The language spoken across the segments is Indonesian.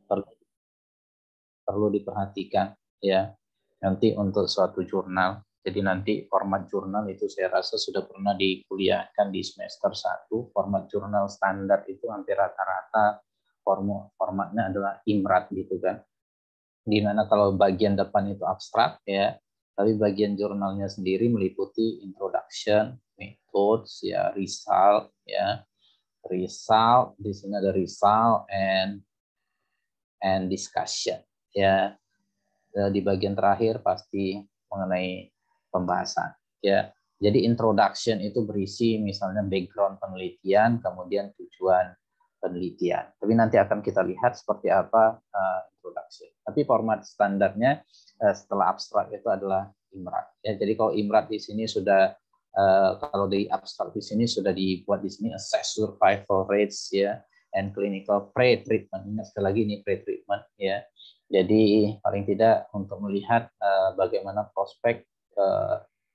perlu perlu diperhatikan ya nanti untuk suatu jurnal. Jadi nanti format jurnal itu saya rasa sudah pernah dikuliahkan di semester 1. Format jurnal standar itu hampir rata-rata formatnya adalah IMRAT gitu kan. Di mana kalau bagian depan itu abstrak ya, tapi bagian jurnalnya sendiri meliputi introduction, methods ya, result di sini ada result and discussion ya. Di bagian terakhir pasti mengenai pembahasan ya. Jadi introduction itu berisi misalnya background penelitian, kemudian tujuan penelitian. Tapi nanti akan kita lihat seperti apa introduction. Tapi format standarnya setelah abstrak itu adalah IMRAT. Ya, jadi kalau IMRAT di sini sudah kalau di abstrak di sini sudah dibuat di sini assess survival rates ya and clinical pre-treatment. Ingat sekali lagi ini pre-treatment ya. Jadi paling tidak untuk melihat bagaimana prospek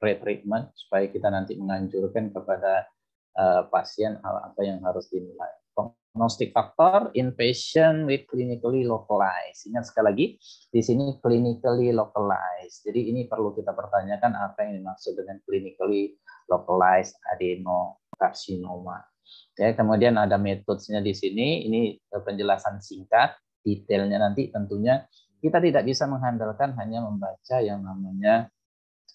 pre-treatment supaya kita nanti menganjurkan kepada pasien hal apa yang harus dinilai. Prognostic factor in patient with clinically localized. Ingat sekali lagi di sini clinically localized. Jadi ini perlu kita pertanyakan apa yang dimaksud dengan clinically localized adenocarcinoma. Ya, kemudian ada metodenya di sini. Ini penjelasan singkat. Detailnya nanti tentunya kita tidak bisa mengandalkan hanya membaca yang namanya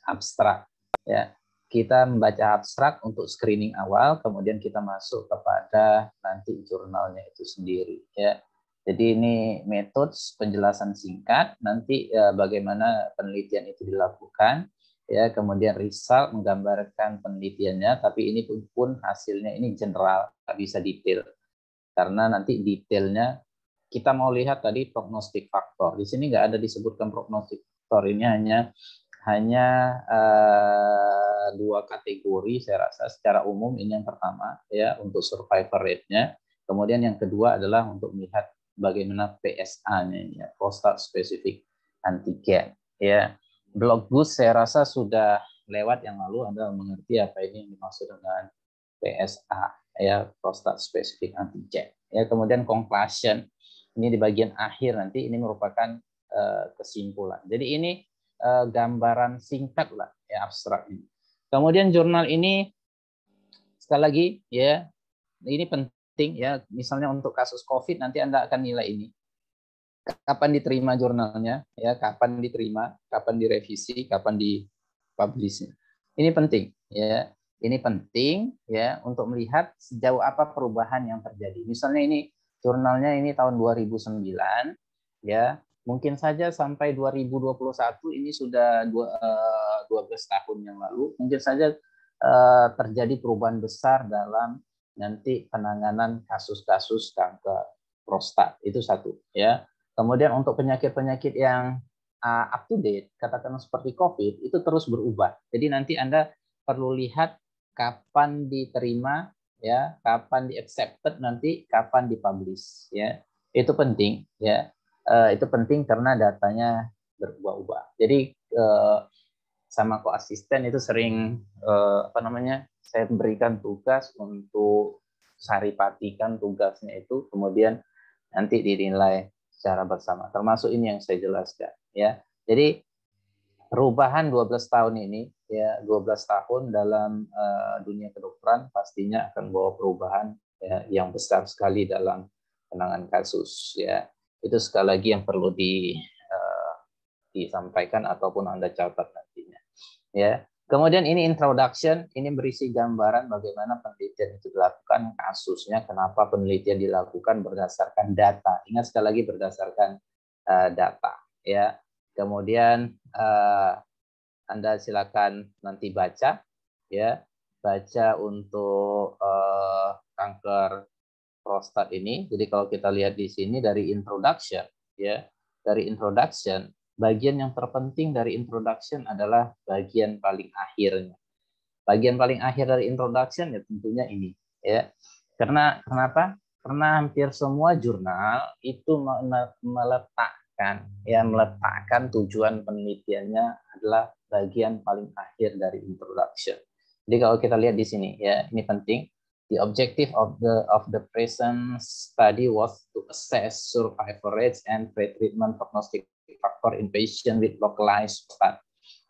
abstrak ya. Kita membaca abstrak untuk screening awal, kemudian kita masuk kepada nanti jurnalnya itu sendiri ya. Jadi ini metode penjelasan singkat, nanti bagaimana penelitian itu dilakukan ya, kemudian result menggambarkan penelitiannya, tapi ini pun hasilnya ini general, nggak bisa detail karena nanti detailnya kita mau lihat tadi prognostic factor. Di sini nggak ada disebutkan prognostic factor, ini hanya dua kategori saya rasa secara umum. Ini yang pertama ya untuk survival rate-nya. Kemudian yang kedua adalah untuk melihat bagaimana PSA-nya ya, prostate specific antigen ya. Blog boost saya rasa sudah lewat yang lalu, Anda mengerti apa ini yang dimaksud dengan PSA ya, prostate specific antigen ya. Kemudian conclusion ini di bagian akhir nanti, ini merupakan kesimpulan. Jadi ini gambaran singkat lah ya abstrak ini. Kemudian jurnal ini sekali lagi ya, ini penting ya, misalnya untuk kasus COVID nanti Anda akan nilai ini. Kapan diterima jurnalnya ya, kapan diterima, kapan direvisi, kapan dipublish. Ini penting ya. Ini penting ya untuk melihat sejauh apa perubahan yang terjadi. Misalnya ini jurnalnya ini tahun 2009 ya, mungkin saja sampai 2021 ini sudah 12 tahun yang lalu, mungkin saja terjadi perubahan besar dalam nanti penanganan kasus-kasus kanker prostat. Itu satu ya. Kemudian untuk penyakit-penyakit yang up to date, katakanlah seperti COVID, itu terus berubah. Jadi nanti Anda perlu lihat kapan diterima ya, kapan di accepted, nanti kapan dipublish ya. Itu penting ya. Itu penting karena datanya berubah-ubah. Jadi sama koasisten itu sering apa namanya? Saya berikan tugas untuk saripatikan tugasnya itu, kemudian nanti dinilai secara bersama. Termasuk ini yang saya jelaskan ya. Jadi perubahan 12 tahun ini ya, 12 tahun dalam dunia kedokteran pastinya akan bawa perubahan ya, yang besar sekali dalam penanganan kasus ya. Itu sekali lagi yang perlu disampaikan ataupun Anda catat nantinya ya. Kemudian ini introduction, ini berisi gambaran bagaimana penelitian itu dilakukan, kasusnya, kenapa penelitian dilakukan berdasarkan data. Ingat sekali lagi berdasarkan data ya. Kemudian Anda silakan nanti baca ya, baca untuk kanker prostat ini. Jadi kalau kita lihat di sini dari introduction ya, dari introduction, bagian yang terpenting dari introduction adalah bagian paling akhirnya. Bagian paling akhir dari introduction ya tentunya ini ya. Karena kenapa? Karena hampir semua jurnal itu meletakkan tujuan penelitiannya adalah bagian paling akhir dari introduction. Jadi kalau kita lihat di sini ya, ini penting. The objective of the present study was to assess survival rates and pretreatment prognostic factor in patient with localized prostate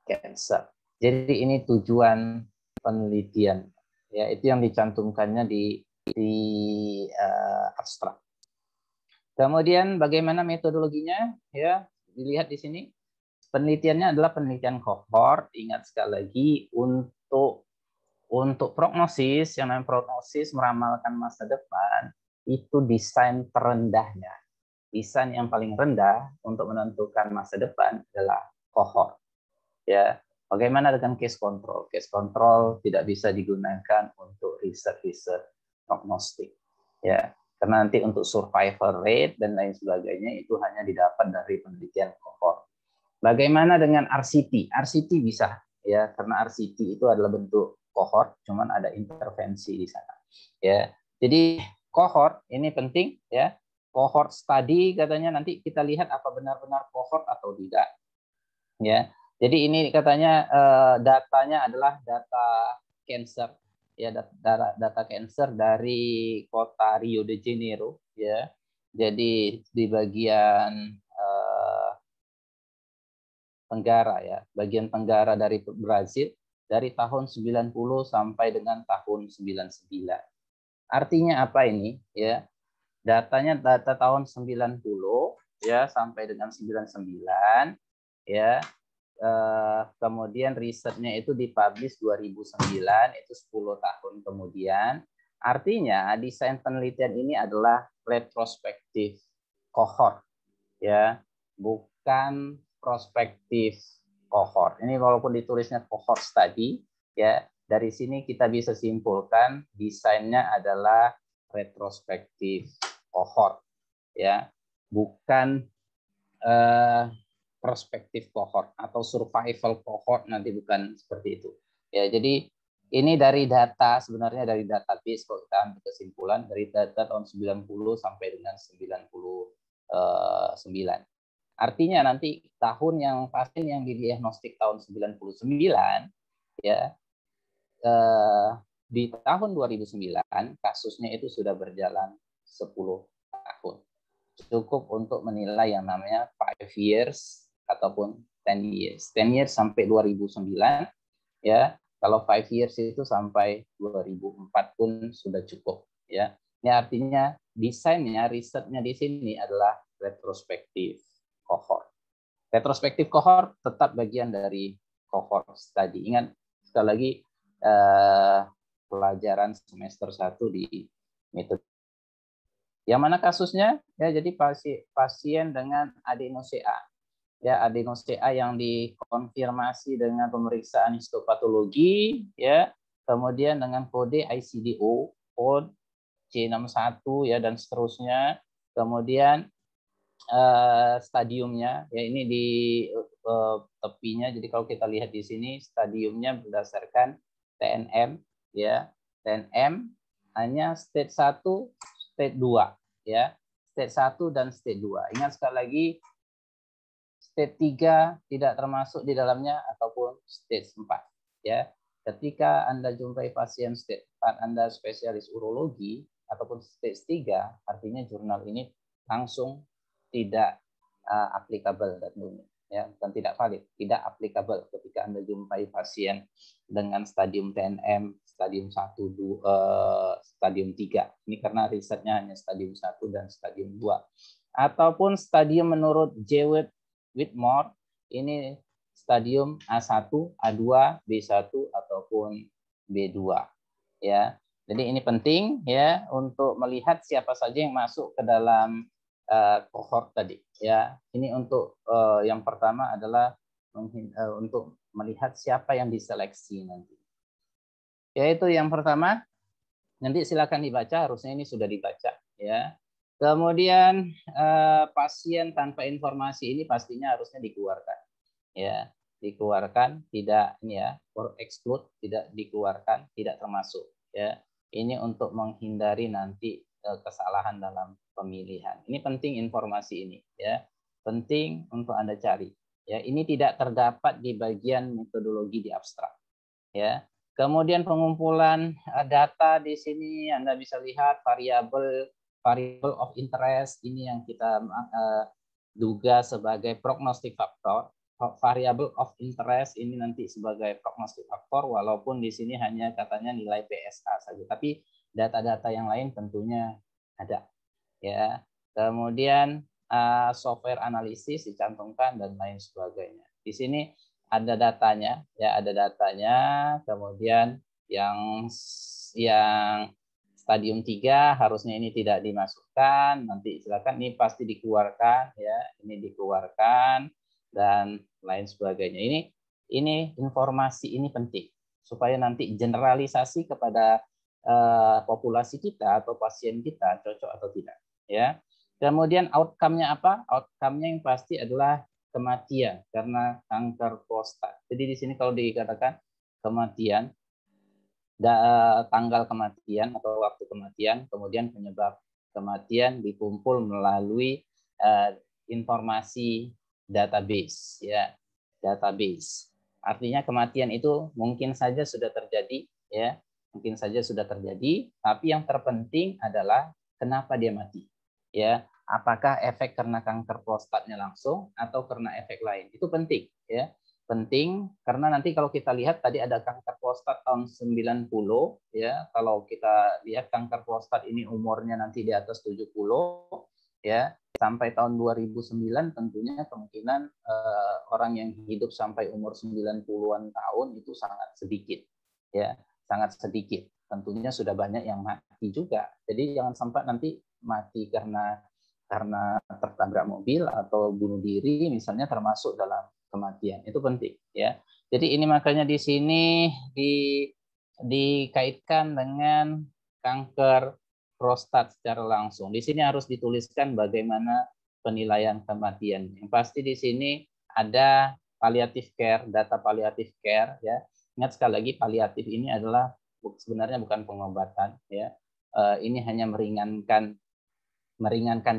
cancer. Jadi ini tujuan penelitian, ya itu yang dicantumkannya di abstrak. Kemudian bagaimana metodologinya? Ya dilihat di sini. Penelitiannya adalah penelitian kohort. Ingat sekali lagi untuk prognosis, yang namanya prognosis meramalkan masa depan itu desain terendahnya. Desain yang paling rendah untuk menentukan masa depan adalah kohort. Ya, bagaimana dengan case control? Case control tidak bisa digunakan untuk riset prognostik. Ya, karena nanti untuk survival rate dan lain sebagainya itu hanya didapat dari penelitian kohort. Bagaimana dengan RCT? RCT bisa, ya, karena RCT itu adalah bentuk kohort, cuman ada intervensi di sana. Ya, jadi kohort ini penting, ya. Kohort study katanya nanti kita lihat apa benar-benar kohort atau tidak. Ya, jadi ini katanya datanya adalah data cancer, ya, data cancer dari kota Rio de Janeiro, ya. Jadi di bagian tenggara, ya, bagian tenggara dari Brazil dari tahun 90 sampai dengan tahun 99. Artinya apa ini? Ya, datanya data tahun 90 ya sampai dengan 99 ya. Kemudian risetnya itu dipublish 2009, itu 10 tahun kemudian. Artinya desain penelitian ini adalah retrospektif kohort, ya, bukan prospektif kohort. Ini walaupun ditulisnya kohort study, ya, dari sini kita bisa simpulkan desainnya adalah retrospektif kohort, ya, bukan prospektif kohort atau survival kohort, nanti bukan seperti itu. Ya, jadi ini dari data, sebenarnya dari database kalau kita ambil kesimpulan dari data tahun 90 sampai dengan 99. Artinya nanti tahun yang pasien yang didiagnostik tahun 99 ya di tahun 2009 kasusnya itu sudah berjalan 10 tahun. Cukup untuk menilai yang namanya 5 years ataupun 10 years. 10 years sampai 2009 ya. Kalau 5 years itu sampai 2004 pun sudah cukup ya. Ini artinya desainnya, risetnya di sini adalah retrospektif kohort. Retrospektif kohort tetap bagian dari kohort study. Ingat sekali lagi pelajaran semester 1 di metode. Yang mana kasusnya? Ya, jadi pasien dengan adenosea. Ya, adenosea yang dikonfirmasi dengan pemeriksaan histopatologi ya, kemudian dengan kode ICDO, kode C61 ya dan seterusnya. Kemudian stadiumnya ya ini di tepinya. Jadi kalau kita lihat di sini stadiumnya berdasarkan TNM ya. TNM hanya stage 1, stage 2 ya. Stage 1 dan stage 2. Ingat sekali lagi stage 3 tidak termasuk di dalamnya ataupun stage 4 ya. Ketika Anda jumpai pasien stage 4 Anda spesialis urologi ataupun stage 3 artinya jurnal ini langsung tidak applicable ya, bukan tidak valid, tidak applicable ketika Anda jumpai pasien dengan stadium TNM stadium 1, 2, stadium 3. Ini karena risetnya hanya stadium 1 dan stadium 2. Ataupun stadium menurut J. Whitmore, ini stadium A1, A2, B1 ataupun B2 ya. Jadi ini penting ya untuk melihat siapa saja yang masuk ke dalam kohort tadi ya. Ini untuk yang pertama adalah untuk melihat siapa yang diseleksi nanti. Yaitu yang pertama, nanti silakan dibaca, harusnya ini sudah dibaca ya. Kemudian pasien tanpa informasi ini pastinya harusnya dikeluarkan ya, dikeluarkan, tidak ini ya, or exclude, tidak dikeluarkan, tidak termasuk ya. Ini untuk menghindari nanti kesalahan dalam pemilihan. Ini penting informasi ini ya. Penting untuk Anda cari. Ya, ini tidak terdapat di bagian metodologi di abstrak. Ya. Kemudian pengumpulan data di sini Anda bisa lihat variabel of interest ini yang kita duga sebagai prognostik faktor. Variable of interest ini nanti sebagai prognostik faktor, walaupun di sini hanya katanya nilai PSA saja, tapi data-data yang lain tentunya ada. Ya, kemudian software analisis dicantumkan dan lain sebagainya. Di sini ada datanya, ya ada datanya. Kemudian yang stadium 3 harusnya ini tidak dimasukkan, nanti silakan, ini pasti dikeluarkan, ya ini dikeluarkan dan lain sebagainya. Ini informasi ini penting supaya nanti generalisasi kepada populasi kita atau pasien kita cocok atau tidak, ya. Kemudian outcome-nya apa? Outcome-nya yang pasti adalah kematian karena kanker prostat. Jadi di sini kalau dikatakan kematian, tanggal kematian atau waktu kematian, kemudian penyebab kematian dikumpul melalui informasi database, ya, database. Artinya kematian itu mungkin saja sudah terjadi, ya, mungkin saja sudah terjadi, tapi yang terpenting adalah kenapa dia mati, ya. Apakah efek karena kanker prostatnya langsung atau karena efek lain? Itu penting, ya. Penting karena nanti kalau kita lihat tadi ada kanker prostat tahun 90, ya. Kalau kita lihat kanker prostat ini umurnya nanti di atas 70, ya. Sampai tahun 2009 tentunya kemungkinan orang yang hidup sampai umur 90-an tahun itu sangat sedikit, ya. Sangat sedikit. Tentunya sudah banyak yang mati juga. Jadi jangan sampai nanti mati karena tertabrak mobil atau bunuh diri misalnya termasuk dalam kematian. Itu penting, ya. Jadi ini makanya di sini dikaitkan dengan kanker prostat secara langsung. Di sini harus dituliskan bagaimana penilaian kematian. Yang pasti di sini ada palliative care, data palliative care, ya. Ingat sekali lagi paliatif ini adalah sebenarnya bukan pengobatan, ya. Ini hanya meringankan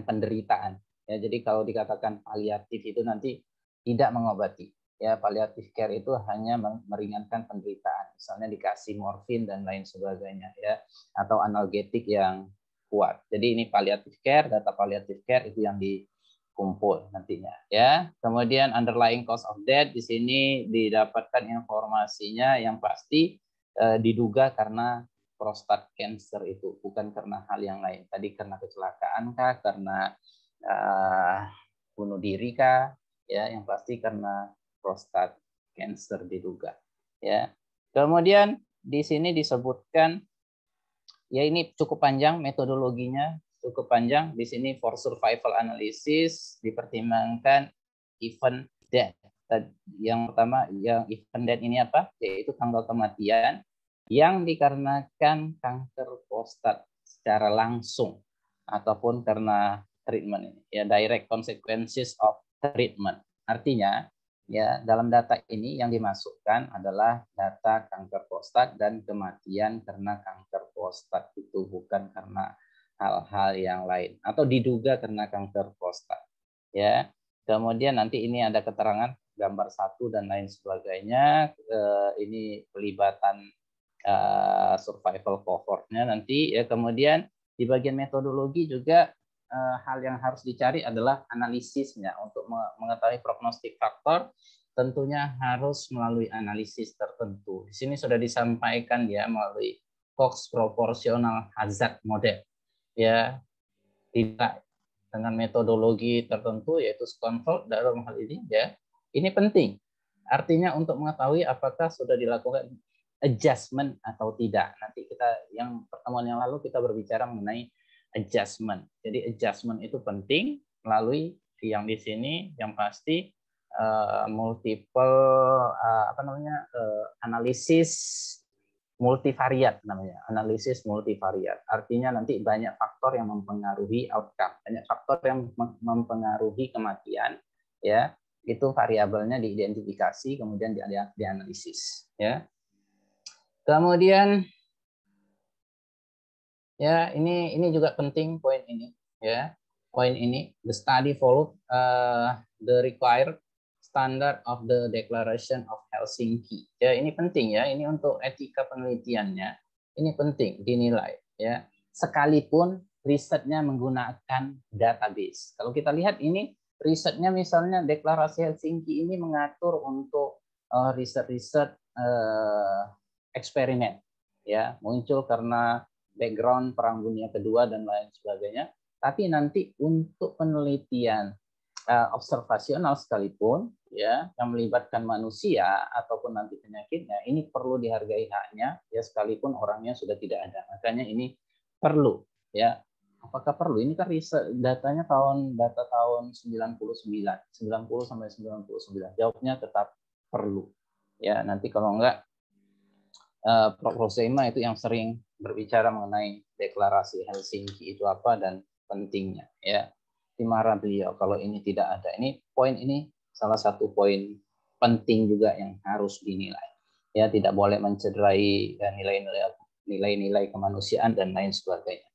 penderitaan, ya. Jadi kalau dikatakan paliatif itu nanti tidak mengobati, ya. Palliative care itu hanya meringankan penderitaan, misalnya dikasih morfin dan lain sebagainya, ya, atau analgetik yang kuat. Jadi ini palliative care, data palliative care itu yang dikumpul nantinya, ya. Kemudian underlying cause of death di sini didapatkan informasinya yang pasti diduga karena prostat cancer itu, bukan karena hal yang lain. Tadi karena kecelakaan kah, karena bunuh diri kah, ya, yang pasti karena prostat cancer diduga, ya. Kemudian di sini disebutkan, ya ini cukup panjang metodologinya, cukup panjang. Di sini for survival analysis dipertimbangkan event death. Yang pertama, yang event death ini apa? Yaitu tanggal kematian yang dikarenakan kanker prostat secara langsung ataupun karena treatment ini, ya, direct consequences of treatment. Artinya, ya, dalam data ini yang dimasukkan adalah data kanker prostat dan kematian karena kanker prostat, itu bukan karena hal-hal yang lain atau diduga karena kanker prostat, ya. Kemudian nanti ini ada keterangan gambar 1 dan lain sebagainya. Ini pelibatan survival cohort-nya nanti, ya. Kemudian di bagian metodologi juga hal yang harus dicari adalah analisisnya. Untuk mengetahui prognostik faktor tentunya harus melalui analisis tertentu. Di sini sudah disampaikan, ya, melalui Cox proportional hazard model, ya. Tidak dengan metodologi tertentu yaitu Schoenfeld dalam hal ini, ya. Ini penting. Artinya untuk mengetahui apakah sudah dilakukan adjustment atau tidak. Nanti kita yang pertemuan yang lalu kita berbicara mengenai adjustment. Jadi adjustment itu penting melalui yang di sini yang pasti multiple analisis multivariat namanya, analisis multivariat. Artinya nanti banyak faktor yang mempengaruhi outcome, banyak faktor yang mempengaruhi kematian, ya. Itu variabelnya diidentifikasi kemudian dianalisis, ya. Kemudian, ya, ini juga penting poin ini, ya. Poin ini, the study followed the required standard of the Declaration of Helsinki. Ya, ini penting ya, ini untuk etika penelitiannya. Ini penting dinilai ya. Sekalipun risetnya menggunakan database. Kalau kita lihat ini risetnya misalnya Deklarasi Helsinki ini mengatur untuk riset-riset eksperimen ya, muncul karena background Perang Dunia Kedua dan lain sebagainya. Tapi nanti untuk penelitian observasional sekalipun ya yang melibatkan manusia ataupun nanti penyakitnya, ini perlu dihargai haknya ya, sekalipun orangnya sudah tidak ada. Makanya ini perlu ya. Apakah perlu? Ini kan riset datanya data tahun 99, 90 sampai 99. Jawabnya tetap perlu. Ya, nanti kalau enggak Prof. Roseima itu yang sering berbicara mengenai Deklarasi Helsinki itu apa dan pentingnya ya. Dimarah beliau kalau ini tidak ada. Ini poin ini salah satu poin penting juga yang harus dinilai. Ya, tidak boleh mencederai nilai-nilai kemanusiaan dan lain sebagainya.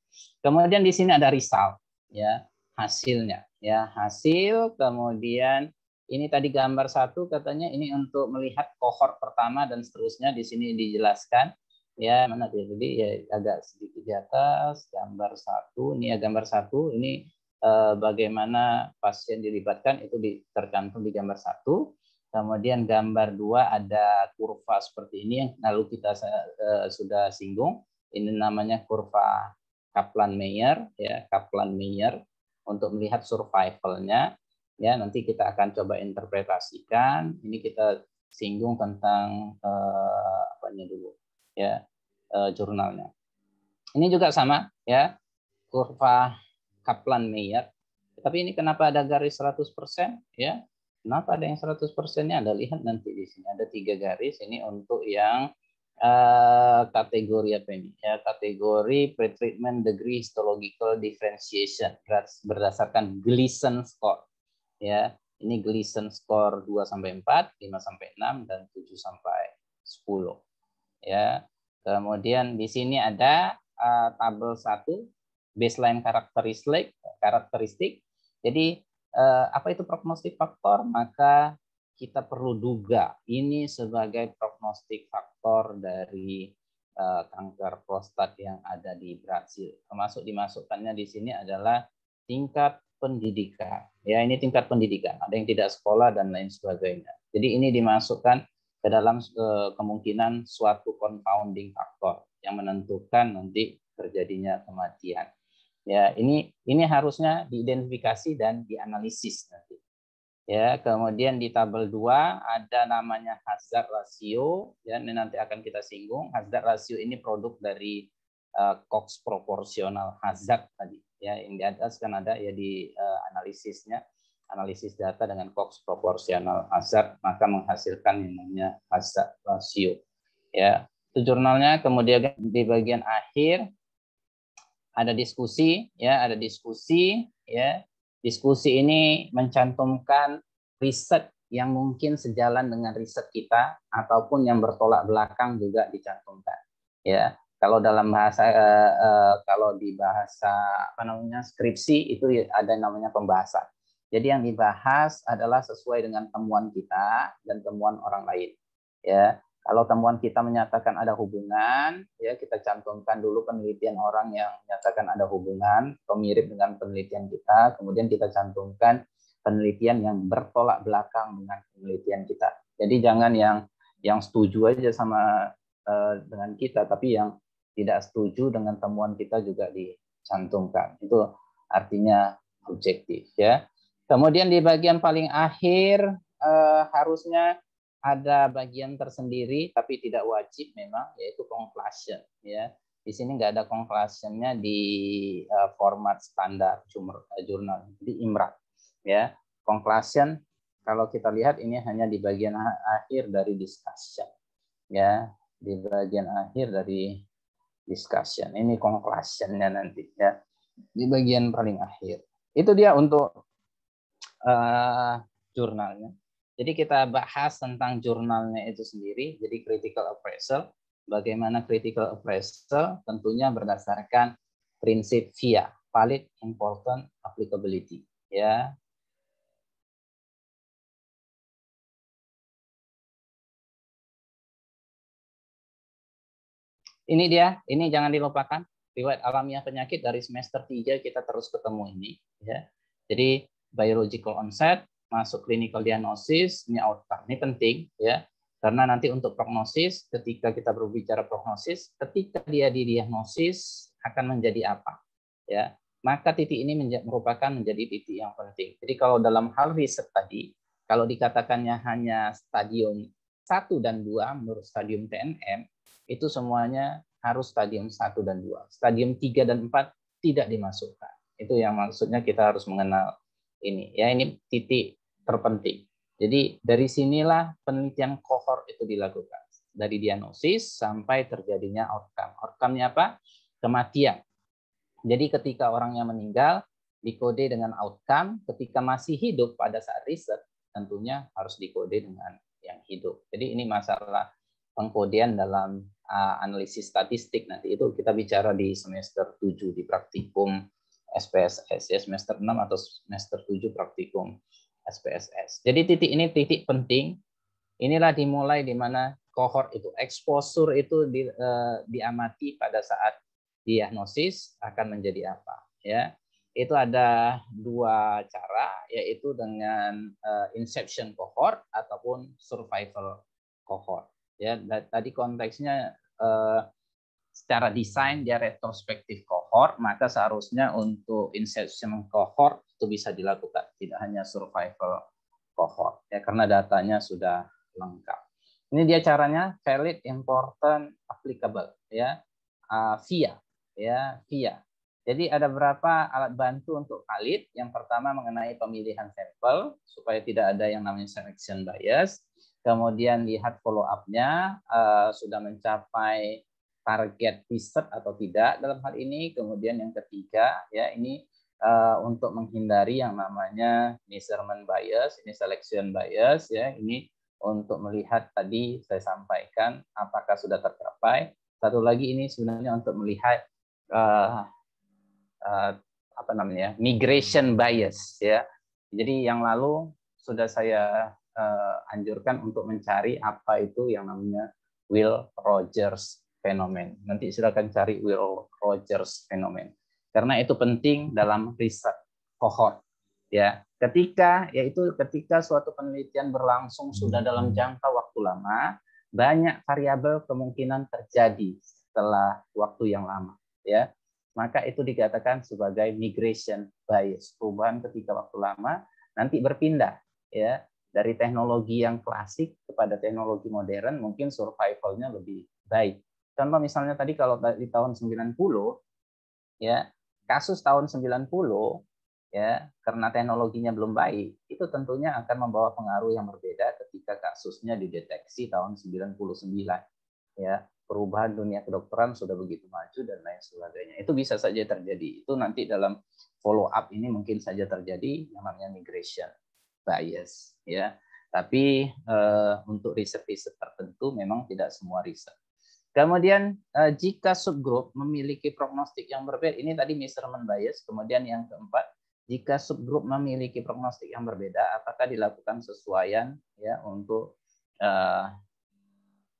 Kemudian di sini ada result ya, hasilnya ya, hasil. Kemudian ini tadi gambar 1 katanya ini untuk melihat kohort pertama dan seterusnya, di sini dijelaskan ya, mana jadi ya agak sedikit di atas gambar 1. Ini ya gambar 1 ini bagaimana pasien dilibatkan itu tercantum di gambar 1. Kemudian gambar 2 ada kurva seperti ini yang lalu kita sudah singgung. Ini namanya kurva Kaplan-Meier ya, Kaplan-Meier untuk melihat survivalnya ya. Nanti kita akan coba interpretasikan. Ini kita singgung tentang apanya dulu ya, jurnalnya. Ini juga sama ya, kurva Kaplan-Meier. Tapi ini kenapa ada garis 100% ya? Kenapa ada yang 100%-nya? Anda lihat nanti di sini ada 3 garis. Ini untuk yang kategori apa ini? Ya, kategori pretreatment degree histological differentiation berdasarkan Gleason score. Ya, ini Gleason score 2 sampai 4, 5 sampai 6 dan 7 sampai 10. Ya. Kemudian di sini ada tabel 1 baseline karakteristik. Jadi apa itu prognostik faktor? Maka kita perlu duga ini sebagai prognostik faktor dari kanker prostat yang ada di Brasil. Termasuk dimasukkannya di sini adalah tingkat pendidikan. Ya, ini tingkat pendidikan. Ada yang tidak sekolah dan lain sebagainya. Jadi ini dimasukkan ke dalam kemungkinan suatu confounding faktor yang menentukan nanti terjadinya kematian. Ya, ini harusnya diidentifikasi dan dianalisis nanti. Ya, kemudian di tabel 2 ada namanya hazard ratio, ya, ini nanti akan kita singgung. Hazard ratio ini produk dari Cox proporsional hazard tadi. Ya, yang di atas kan ada ya di analisisnya, analisis data dengan Cox proporsional hazard, maka menghasilkan yang namanya hazard ratio. Ya, itu jurnalnya. Kemudian di bagian akhir ada diskusi, ya, ada diskusi, ya. Diskusi ini mencantumkan riset yang mungkin sejalan dengan riset kita ataupun yang bertolak belakang juga dicantumkan. Ya, kalau dalam bahasa kalau di bahasa apa namanya skripsi itu ada namanya pembahasan. Jadi yang dibahas adalah sesuai dengan temuan kita dan temuan orang lain. Ya, kalau temuan kita menyatakan ada hubungan, ya kita cantumkan dulu penelitian orang yang menyatakan ada hubungan atau mirip dengan penelitian kita, kemudian kita cantumkan penelitian yang bertolak belakang dengan penelitian kita. Jadi jangan yang setuju aja sama dengan kita, tapi yang tidak setuju dengan temuan kita juga dicantumkan. Itu artinya objektif ya. Kemudian di bagian paling akhir harusnya ada bagian tersendiri tapi tidak wajib memang, yaitu conclusion ya. Di sini nggak ada conclusionnya di format standar jurnal di IMRAC ya. Conclusion kalau kita lihat ini hanya di bagian akhir dari discussion ya, di bagian akhir dari discussion. Ini conclusionnya nanti ya, di bagian paling akhir. Itu dia untuk jurnalnya. Jadi kita bahas tentang jurnalnya itu sendiri. Jadi critical appraisal, bagaimana critical appraisal tentunya berdasarkan prinsip VIA, valid, important, applicability. Ya, Ini dia, ini jangan dilupakan. Riwayat alamiah penyakit dari semester 3 kita terus ketemu ini. Ya. Jadi biological onset, masuk clinical diagnosis, ini outcome. Ini penting ya. Karena nanti untuk prognosis, ketika kita berbicara prognosis, ketika dia didiagnosis akan menjadi apa? Ya, maka titik ini merupakan menjadi titik yang penting. Jadi kalau dalam hal riset tadi, kalau dikatakannya hanya stadium 1 dan 2 menurut stadium TNM, itu semuanya harus stadium 1 dan 2. Stadium 3 dan 4 tidak dimasukkan. Itu yang maksudnya kita harus mengenal ini. Ya, ini titik terpenting. Jadi dari sinilah penelitian kohort itu dilakukan. Dari diagnosis sampai terjadinya outcome. Outcome-nya apa? Kematian. Jadi ketika orangnya meninggal, dikode dengan outcome. Ketika masih hidup pada saat riset, tentunya harus dikode dengan yang hidup. Jadi ini masalah pengkodean dalam analisis statistik. Nanti itu kita bicara di semester 7 di praktikum SPSS, ya semester 6 atau semester 7 praktikum SPSS. Jadi titik ini titik penting. Inilah dimulai di mana kohort itu, exposure itu diamati pada saat diagnosis akan menjadi apa. Ya, itu ada dua cara, yaitu dengan inception cohort ataupun survival cohort. Ya, tadi konteksnya secara desain dia retrospektif cohort, maka seharusnya untuk inception cohort itu bisa dilakukan, tidak hanya survival cohort, ya karena datanya sudah lengkap. Ini dia caranya, valid, important, applicable, ya, via, ya, via. Jadi ada beberapa alat bantu untuk valid. Yang pertama mengenai pemilihan sampel supaya tidak ada yang namanya selection bias. Kemudian lihat follow up-nya sudah mencapai target riset atau tidak dalam hal ini. Kemudian yang ketiga, ya ini untuk menghindari yang namanya measurement bias, ini selection bias, ya ini untuk melihat tadi saya sampaikan apakah sudah tercapai. Satu lagi ini sebenarnya untuk melihat apa namanya migration bias, ya. Jadi yang lalu sudah saya anjurkan untuk mencari apa itu yang namanya Will Rogers phenomenon. Nanti silakan cari Will Rogers phenomenon. Karena itu penting dalam riset kohort, ya. Ketika suatu penelitian berlangsung sudah dalam jangka waktu lama, banyak variabel kemungkinan terjadi setelah waktu yang lama, ya. Maka itu dikatakan sebagai migration bias, perubahan ketika waktu lama nanti berpindah, ya, dari teknologi yang klasik kepada teknologi modern, mungkin survival-nya lebih baik. Contoh misalnya tadi kalau di tahun 90, ya, kasus tahun 90, ya, karena teknologinya belum baik, itu tentunya akan membawa pengaruh yang berbeda ketika kasusnya dideteksi tahun 99. Ya, perubahan dunia kedokteran sudah begitu maju dan lain sebagainya. Itu bisa saja terjadi. Itu nanti dalam follow up ini mungkin saja terjadi yang namanya migration bias, ya. Tapi untuk riset-riset tertentu memang tidak semua riset. Kemudian jika subgrup memiliki prognostik yang berbeda, ini tadi measurement bias. Kemudian yang keempat, jika subgrup memiliki prognostik yang berbeda, apakah dilakukan sesuaian, ya, untuk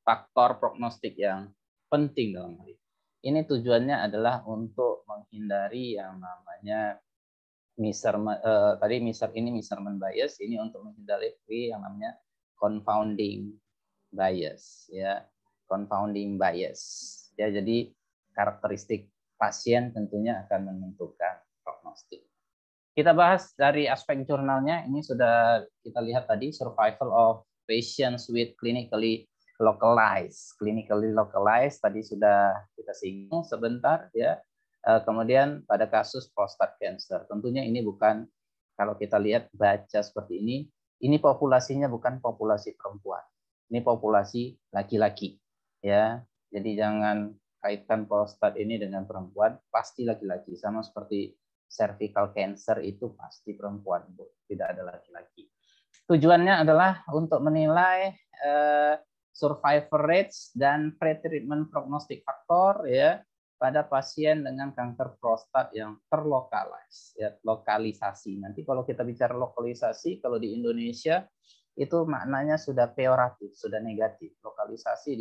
faktor prognostik yang penting dalam hal ini. Ini tujuannya adalah untuk menghindari yang namanya measurement bias, ini untuk menghindari yang namanya confounding bias, ya. Confounding bias, ya. Jadi karakteristik pasien tentunya akan menentukan prognostik. Kita bahas dari aspek jurnalnya. Ini sudah kita lihat tadi, survival of patients with clinically localized. Clinically localized tadi sudah kita singgung sebentar, ya. Kemudian pada kasus prostate cancer, tentunya ini bukan, kalau kita lihat baca seperti ini populasinya bukan populasi perempuan, ini populasi laki-laki, ya. Jadi jangan kaitkan prostat ini dengan perempuan, pasti laki-laki, sama seperti cervical cancer itu pasti perempuan, Bu, tidak ada laki-laki. Tujuannya adalah untuk menilai survival rates dan pretreatment prognostic factor, ya, pada pasien dengan kanker prostat yang terlokalisasi, ya, lokalisasi. Nanti kalau kita bicara lokalisasi, kalau di Indonesia itu maknanya sudah peoratif, sudah negatif. Lokalisasi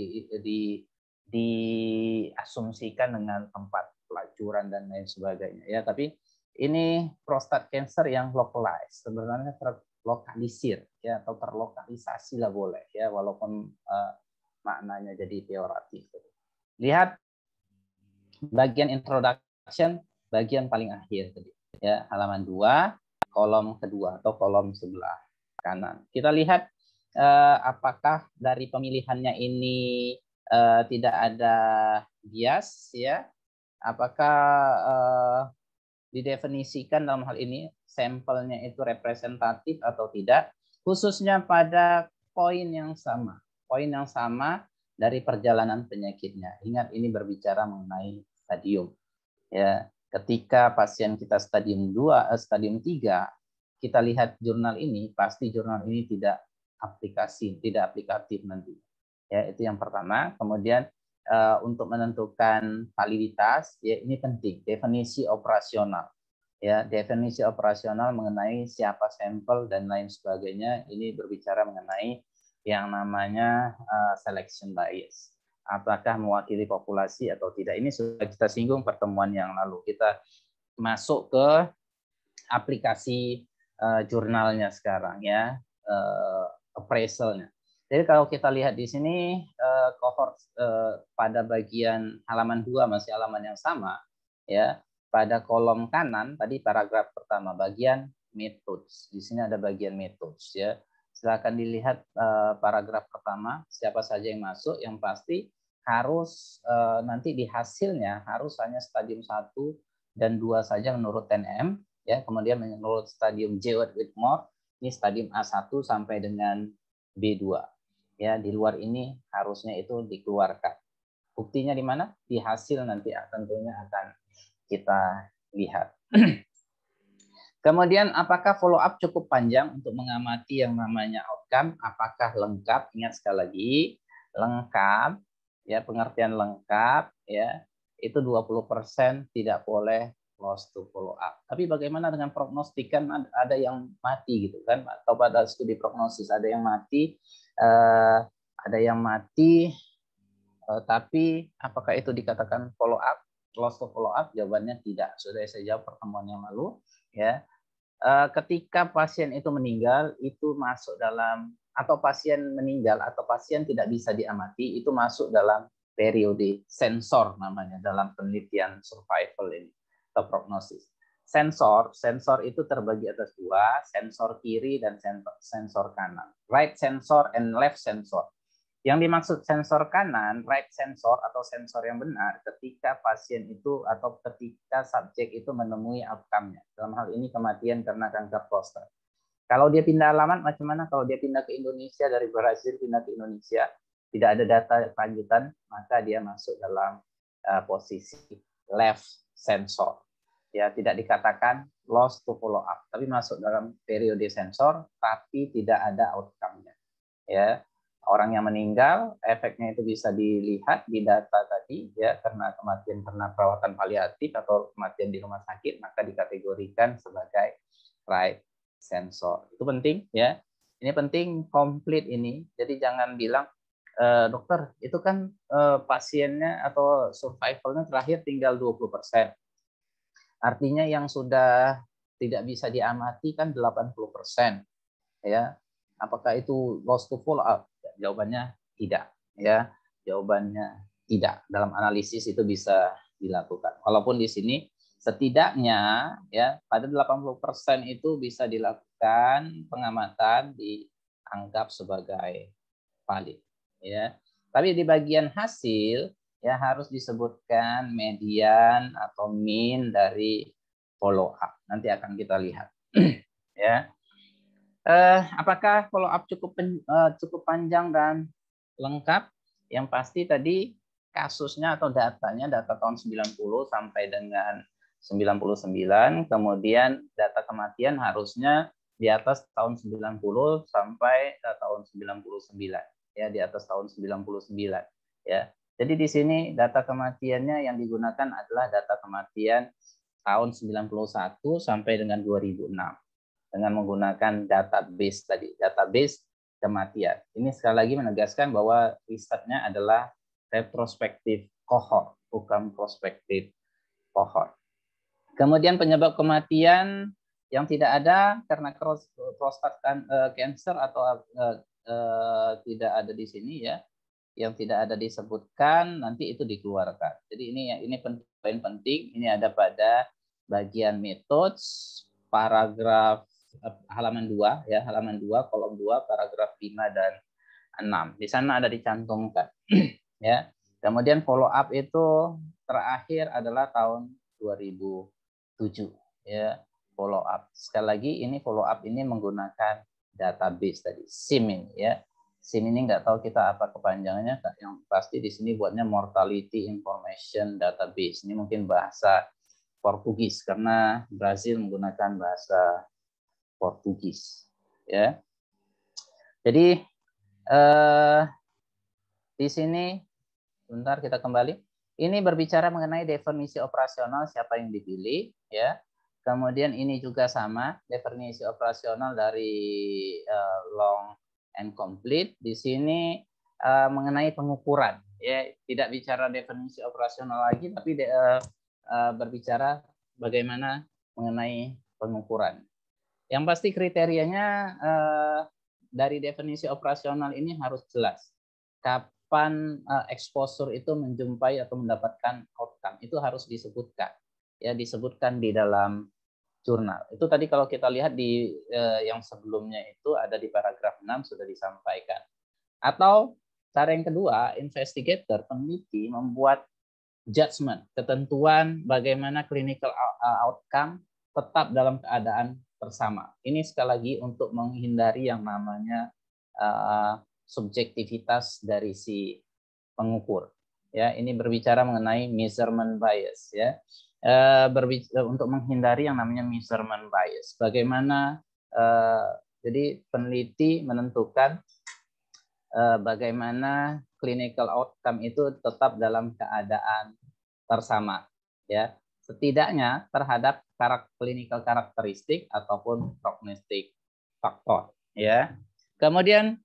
diasumsikan dengan tempat pelacuran dan lain sebagainya ya, tapi ini prostat cancer yang localized, sebenarnya terlokalisir ya, atau terlokalisasi lah boleh ya, walaupun maknanya jadi peoratif. Lihat bagian introduction, bagian paling akhir tadi ya, halaman 2 kolom kedua atau kolom sebelah kanan. Kita lihat apakah dari pemilihannya ini tidak ada bias ya, apakah didefinisikan dalam hal ini sampelnya itu representatif atau tidak, khususnya pada poin yang sama dari perjalanan penyakitnya. Ingat, ini berbicara mengenai stadium ya. Ketika pasien kita stadium 2, stadium 3, kita lihat jurnal ini, pasti jurnal ini tidak aplikatif nanti ya. Itu yang pertama. Kemudian untuk menentukan validitas ya, ini penting, definisi operasional ya, definisi operasional mengenai siapa sampel dan lain sebagainya. Ini berbicara mengenai yang namanya selection bias, apakah mewakili populasi atau tidak. Ini sudah kita singgung pertemuan yang lalu. Kita masuk ke aplikasi jurnalnya sekarang ya, appraisalnya. Jadi kalau kita lihat di sini cohort pada bagian halaman 2 masih halaman yang sama ya. Pada kolom kanan tadi paragraf pertama bagian methods. Di sini ada bagian methods ya. Silakan dilihat paragraf pertama, siapa saja yang masuk. Yang pasti harus nanti di hasilnya harus hanya stadium 1 dan 2 saja menurut 10M ya. Kemudian menurut stadium Jewett Whitmore ini stadium A1 sampai dengan B2. Ya, di luar ini harusnya itu dikeluarkan. Buktinya di mana? Di hasil nanti tentunya akan kita lihat. Kemudian apakah follow up cukup panjang untuk mengamati yang namanya outcome? Apakah lengkap? Ingat sekali lagi, lengkap ya, pengertian lengkap ya, itu 20% tidak boleh lost to follow up. Tapi bagaimana dengan prognostikan? Ada yang mati gitu kan, atau pada studi prognosis ada yang mati, tapi apakah itu dikatakan follow up, lost to follow up? Jawabannya tidak. Sudah saya jawab pertemuan yang lalu ya. Ketika pasien itu meninggal, itu masuk dalam, atau pasien meninggal atau pasien tidak bisa diamati, itu masuk dalam periode sensor namanya dalam penelitian survival ini atau prognosis. Sensor itu terbagi atas 2, sensor kiri dan sensor kanan. Right sensor and left sensor. Yang dimaksud sensor kanan, right sensor atau sensor yang benar ketika pasien itu atau ketika subjek itu menemui outcome-nya. Dalam hal ini kematian karena kanker prostat. Kalau dia pindah alamat, macam mana? Kalau dia pindah ke Indonesia, dari Brasil pindah ke Indonesia, tidak ada data lanjutan, maka dia masuk dalam posisi left sensor. Ya, tidak dikatakan lost to follow up, tapi masuk dalam periode sensor, tapi tidak ada outcome-nya. Ya. Orang yang meninggal, efeknya itu bisa dilihat di data tadi ya, karena kematian karena perawatan paliatif atau kematian di rumah sakit, maka dikategorikan sebagai right sensor. Itu penting ya. Ini penting, komplit ini. Jadi jangan bilang dokter itu kan pasiennya atau survivalnya terakhir tinggal 20%. Artinya yang sudah tidak bisa diamati kan 80%. Ya. Apakah itu lost to follow up? Jawabannya tidak ya. Jawabannya tidak. Dalam analisis itu bisa dilakukan. Walaupun di sini setidaknya ya pada 80% itu bisa dilakukan pengamatan, dianggap sebagai valid ya. Tapi di bagian hasil ya harus disebutkan median atau mean dari follow up. Nanti akan kita lihat ya. Apakah follow up cukup panjang dan lengkap? Yang pasti tadi kasusnya atau datanya, data tahun 90 sampai dengan 99, kemudian data kematian harusnya di atas tahun 90 sampai tahun 99 ya, di atas tahun 99 ya. Jadi di sini data kematiannya yang digunakan adalah data kematian tahun 91 sampai dengan 2006. Dengan menggunakan database tadi, database kematian. Ini sekali lagi menegaskan bahwa risetnya adalah retrospektif kohort, bukan prospektif kohort. Kemudian penyebab kematian yang tidak ada karena prostat cancer atau tidak ada di sini ya, yang tidak ada disebutkan nanti itu dikeluarkan. Jadi ini poin penting, ini ada pada bagian methods paragraf halaman 2 ya, halaman 2 kolom 2 paragraf 5 dan 6. Di sana ada dicantumkan ya. Kemudian follow up itu terakhir adalah tahun 2007 ya, follow up. Sekali lagi ini follow up ini menggunakan database tadi, SIM ini ya. SIM ini nggak tahu kita apa kepanjangannya, yang pasti di sini buatnya Mortality Information Database. Ini mungkin bahasa Portugis karena Brazil menggunakan bahasa Portugis ya. Jadi di sini sebentar kita kembali. Ini berbicara mengenai definisi operasional siapa yang dipilih ya. Kemudian ini juga sama definisi operasional dari long and complete. Di sini mengenai pengukuran ya, tidak bicara definisi operasional lagi tapi berbicara bagaimana mengenai pengukuran. Yang pasti kriterianya dari definisi operasional ini harus jelas. Kapan exposure itu menjumpai atau mendapatkan outcome itu harus disebutkan. Ya, disebutkan di dalam jurnal. Itu tadi kalau kita lihat di yang sebelumnya itu ada di paragraf 6 sudah disampaikan. Atau cara yang kedua, investigator, peneliti membuat judgment, ketentuan bagaimana clinical outcome tetap dalam keadaan bersama. Ini sekali lagi untuk menghindari yang namanya subjektivitas dari si pengukur. Ya, ini berbicara mengenai measurement bias ya. Untuk menghindari yang namanya measurement bias. Bagaimana jadi peneliti menentukan bagaimana clinical outcome itu tetap dalam keadaan bersama ya. Setidaknya terhadap clinical karakteristik ataupun prognostik faktor ya. Kemudian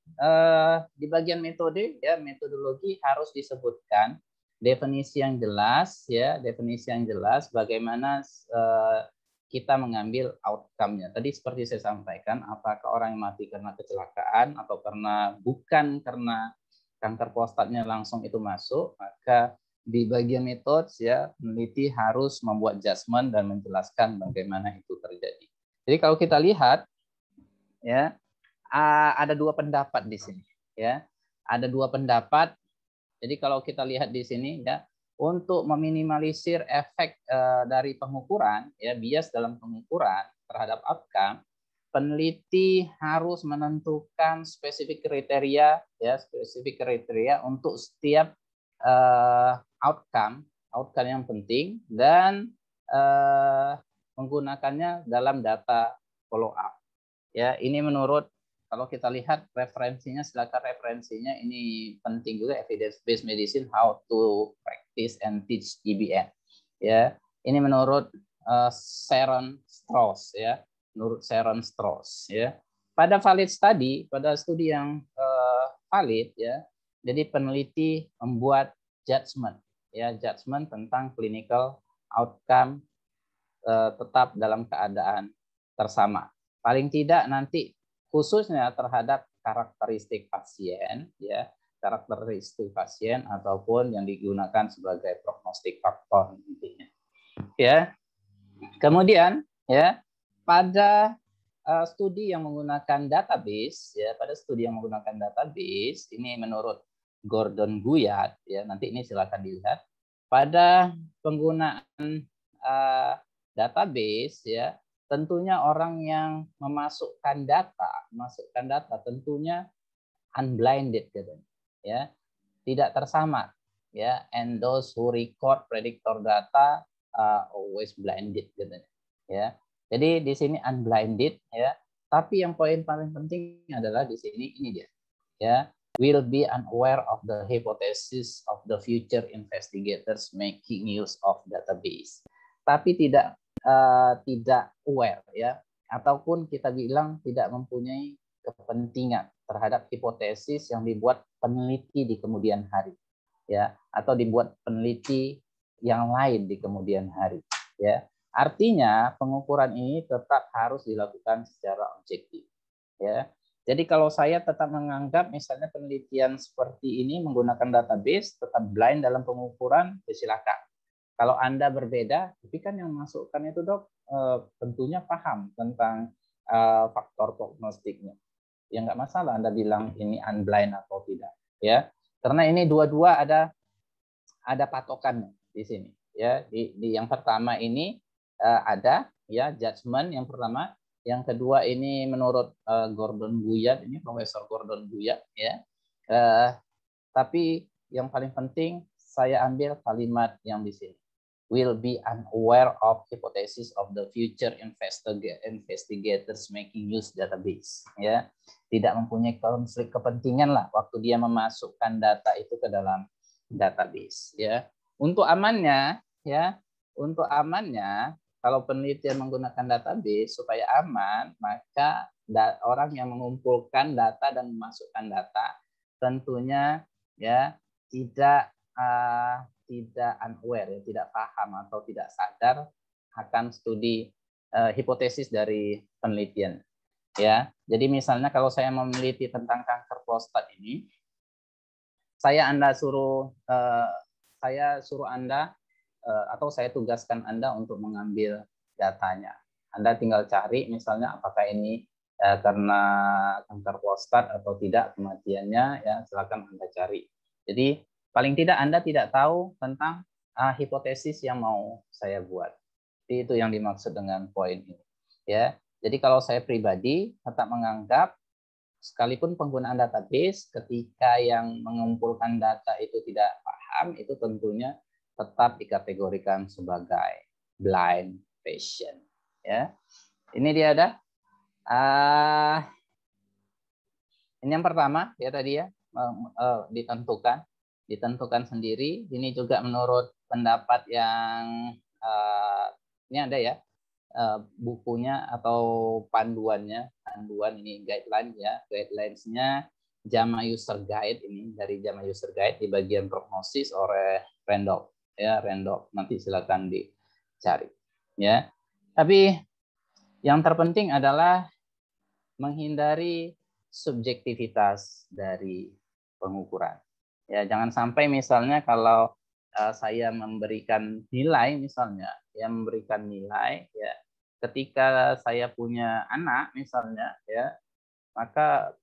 di bagian metode ya, metodologi harus disebutkan definisi yang jelas ya, definisi yang jelas bagaimana kita mengambil outcome-nya. Tadi seperti saya sampaikan, apakah orang yang mati karena kecelakaan atau bukan karena kanker prostatnya langsung itu masuk, maka di bagian metode ya, peneliti harus membuat judgment dan menjelaskan bagaimana itu terjadi. Jadi kalau kita lihat ya, ada dua pendapat di sini ya. Ada dua pendapat. Jadi kalau kita lihat di sini ya, untuk meminimalisir efek dari pengukuran ya, bias dalam pengukuran terhadap outcome, peneliti harus menentukan spesifik kriteria ya, spesifik kriteria untuk setiap outcome yang penting dan menggunakannya dalam data follow up. Ya, ini menurut kalau kita lihat referensinya, silakan referensinya, ini penting juga, evidence based medicine how to practice and teach EBM. Ya, ini menurut Sharon Strauss ya, menurut Sharon Strauss ya. Pada valid study, pada studi yang valid ya, jadi peneliti membuat judgment ya, judgment tentang clinical outcome tetap dalam keadaan bersama. Paling tidak nanti khususnya terhadap karakteristik pasien ya, karakteristik pasien ataupun yang digunakan sebagai prognostik faktor intinya. Ya. Kemudian ya, pada studi yang menggunakan database ya, pada studi yang menggunakan database ini menurut Gordon Guyatt ya, nanti ini silakan dilihat. Pada penggunaan database ya, tentunya orang yang memasukkan data tentunya unblinded gitu ya, tidak tersamar ya, and those who record predictor data always blinded gitu ya. Jadi di sini unblinded ya, tapi yang poin paling penting adalah di sini ini dia ya, will be unaware of the hypothesis of the future investigators making use of database, tapi tidak aware ya, ataupun kita bilang tidak mempunyai kepentingan terhadap hipotesis yang dibuat peneliti di kemudian hari ya, atau dibuat peneliti yang lain di kemudian hari, ya. Artinya pengukuran ini tetap harus dilakukan secara objektif, ya. Jadi kalau saya tetap menganggap misalnya penelitian seperti ini menggunakan database tetap blind dalam pengukuran, ya silakan. Kalau Anda berbeda, tapi kan yang masukkan itu dok tentunya paham tentang faktor prognostiknya. Ya nggak masalah Anda bilang ini unblind atau tidak, ya. Karena ini dua-dua ada patokannya di sini, ya. Di yang pertama ini ada ya judgement yang pertama, yang kedua ini menurut Gordon Guyatt, ini Profesor Gordon Guyatt, ya. Tapi yang paling penting saya ambil kalimat yang di sini, will be unaware of hypothesis of the future investigators making use database, ya. Tidak mempunyai konflik kepentingan lah waktu dia memasukkan data itu ke dalam database, ya. Untuk amannya, ya, untuk amannya kalau penelitian menggunakan database supaya aman, maka orang yang mengumpulkan data dan memasukkan data tentunya ya tidak unaware, ya, tidak paham atau tidak sadar akan studi hipotesis dari penelitian, ya. Jadi misalnya kalau saya meneliti tentang kanker prostat ini, saya suruh Anda atau saya tugaskan Anda untuk mengambil datanya. Anda tinggal cari misalnya apakah ini karena kanker prostat atau tidak kematiannya, ya silakan Anda cari. Jadi paling tidak Anda tidak tahu tentang hipotesis yang mau saya buat. Jadi itu yang dimaksud dengan poin ini, ya. Jadi kalau saya pribadi tetap menganggap sekalipun penggunaan database, ketika yang mengumpulkan data itu tidak paham, itu tentunya tetap dikategorikan sebagai blind patient. Ya, ini dia ada. Ini yang pertama ya tadi ya, ditentukan sendiri. Ini juga menurut pendapat yang ini ada ya, bukunya atau panduan ini guideline ya, guidelines-nya JAMA User Guide, ini dari JAMA User Guide di bagian prognosis oleh Randolph, ya Randolph, nanti silakan dicari, ya. Tapi yang terpenting adalah menghindari subjektivitas dari pengukuran, ya. Jangan sampai misalnya kalau saya memberikan nilai misalnya, ya memberikan nilai ya ketika saya punya anak misalnya, ya maka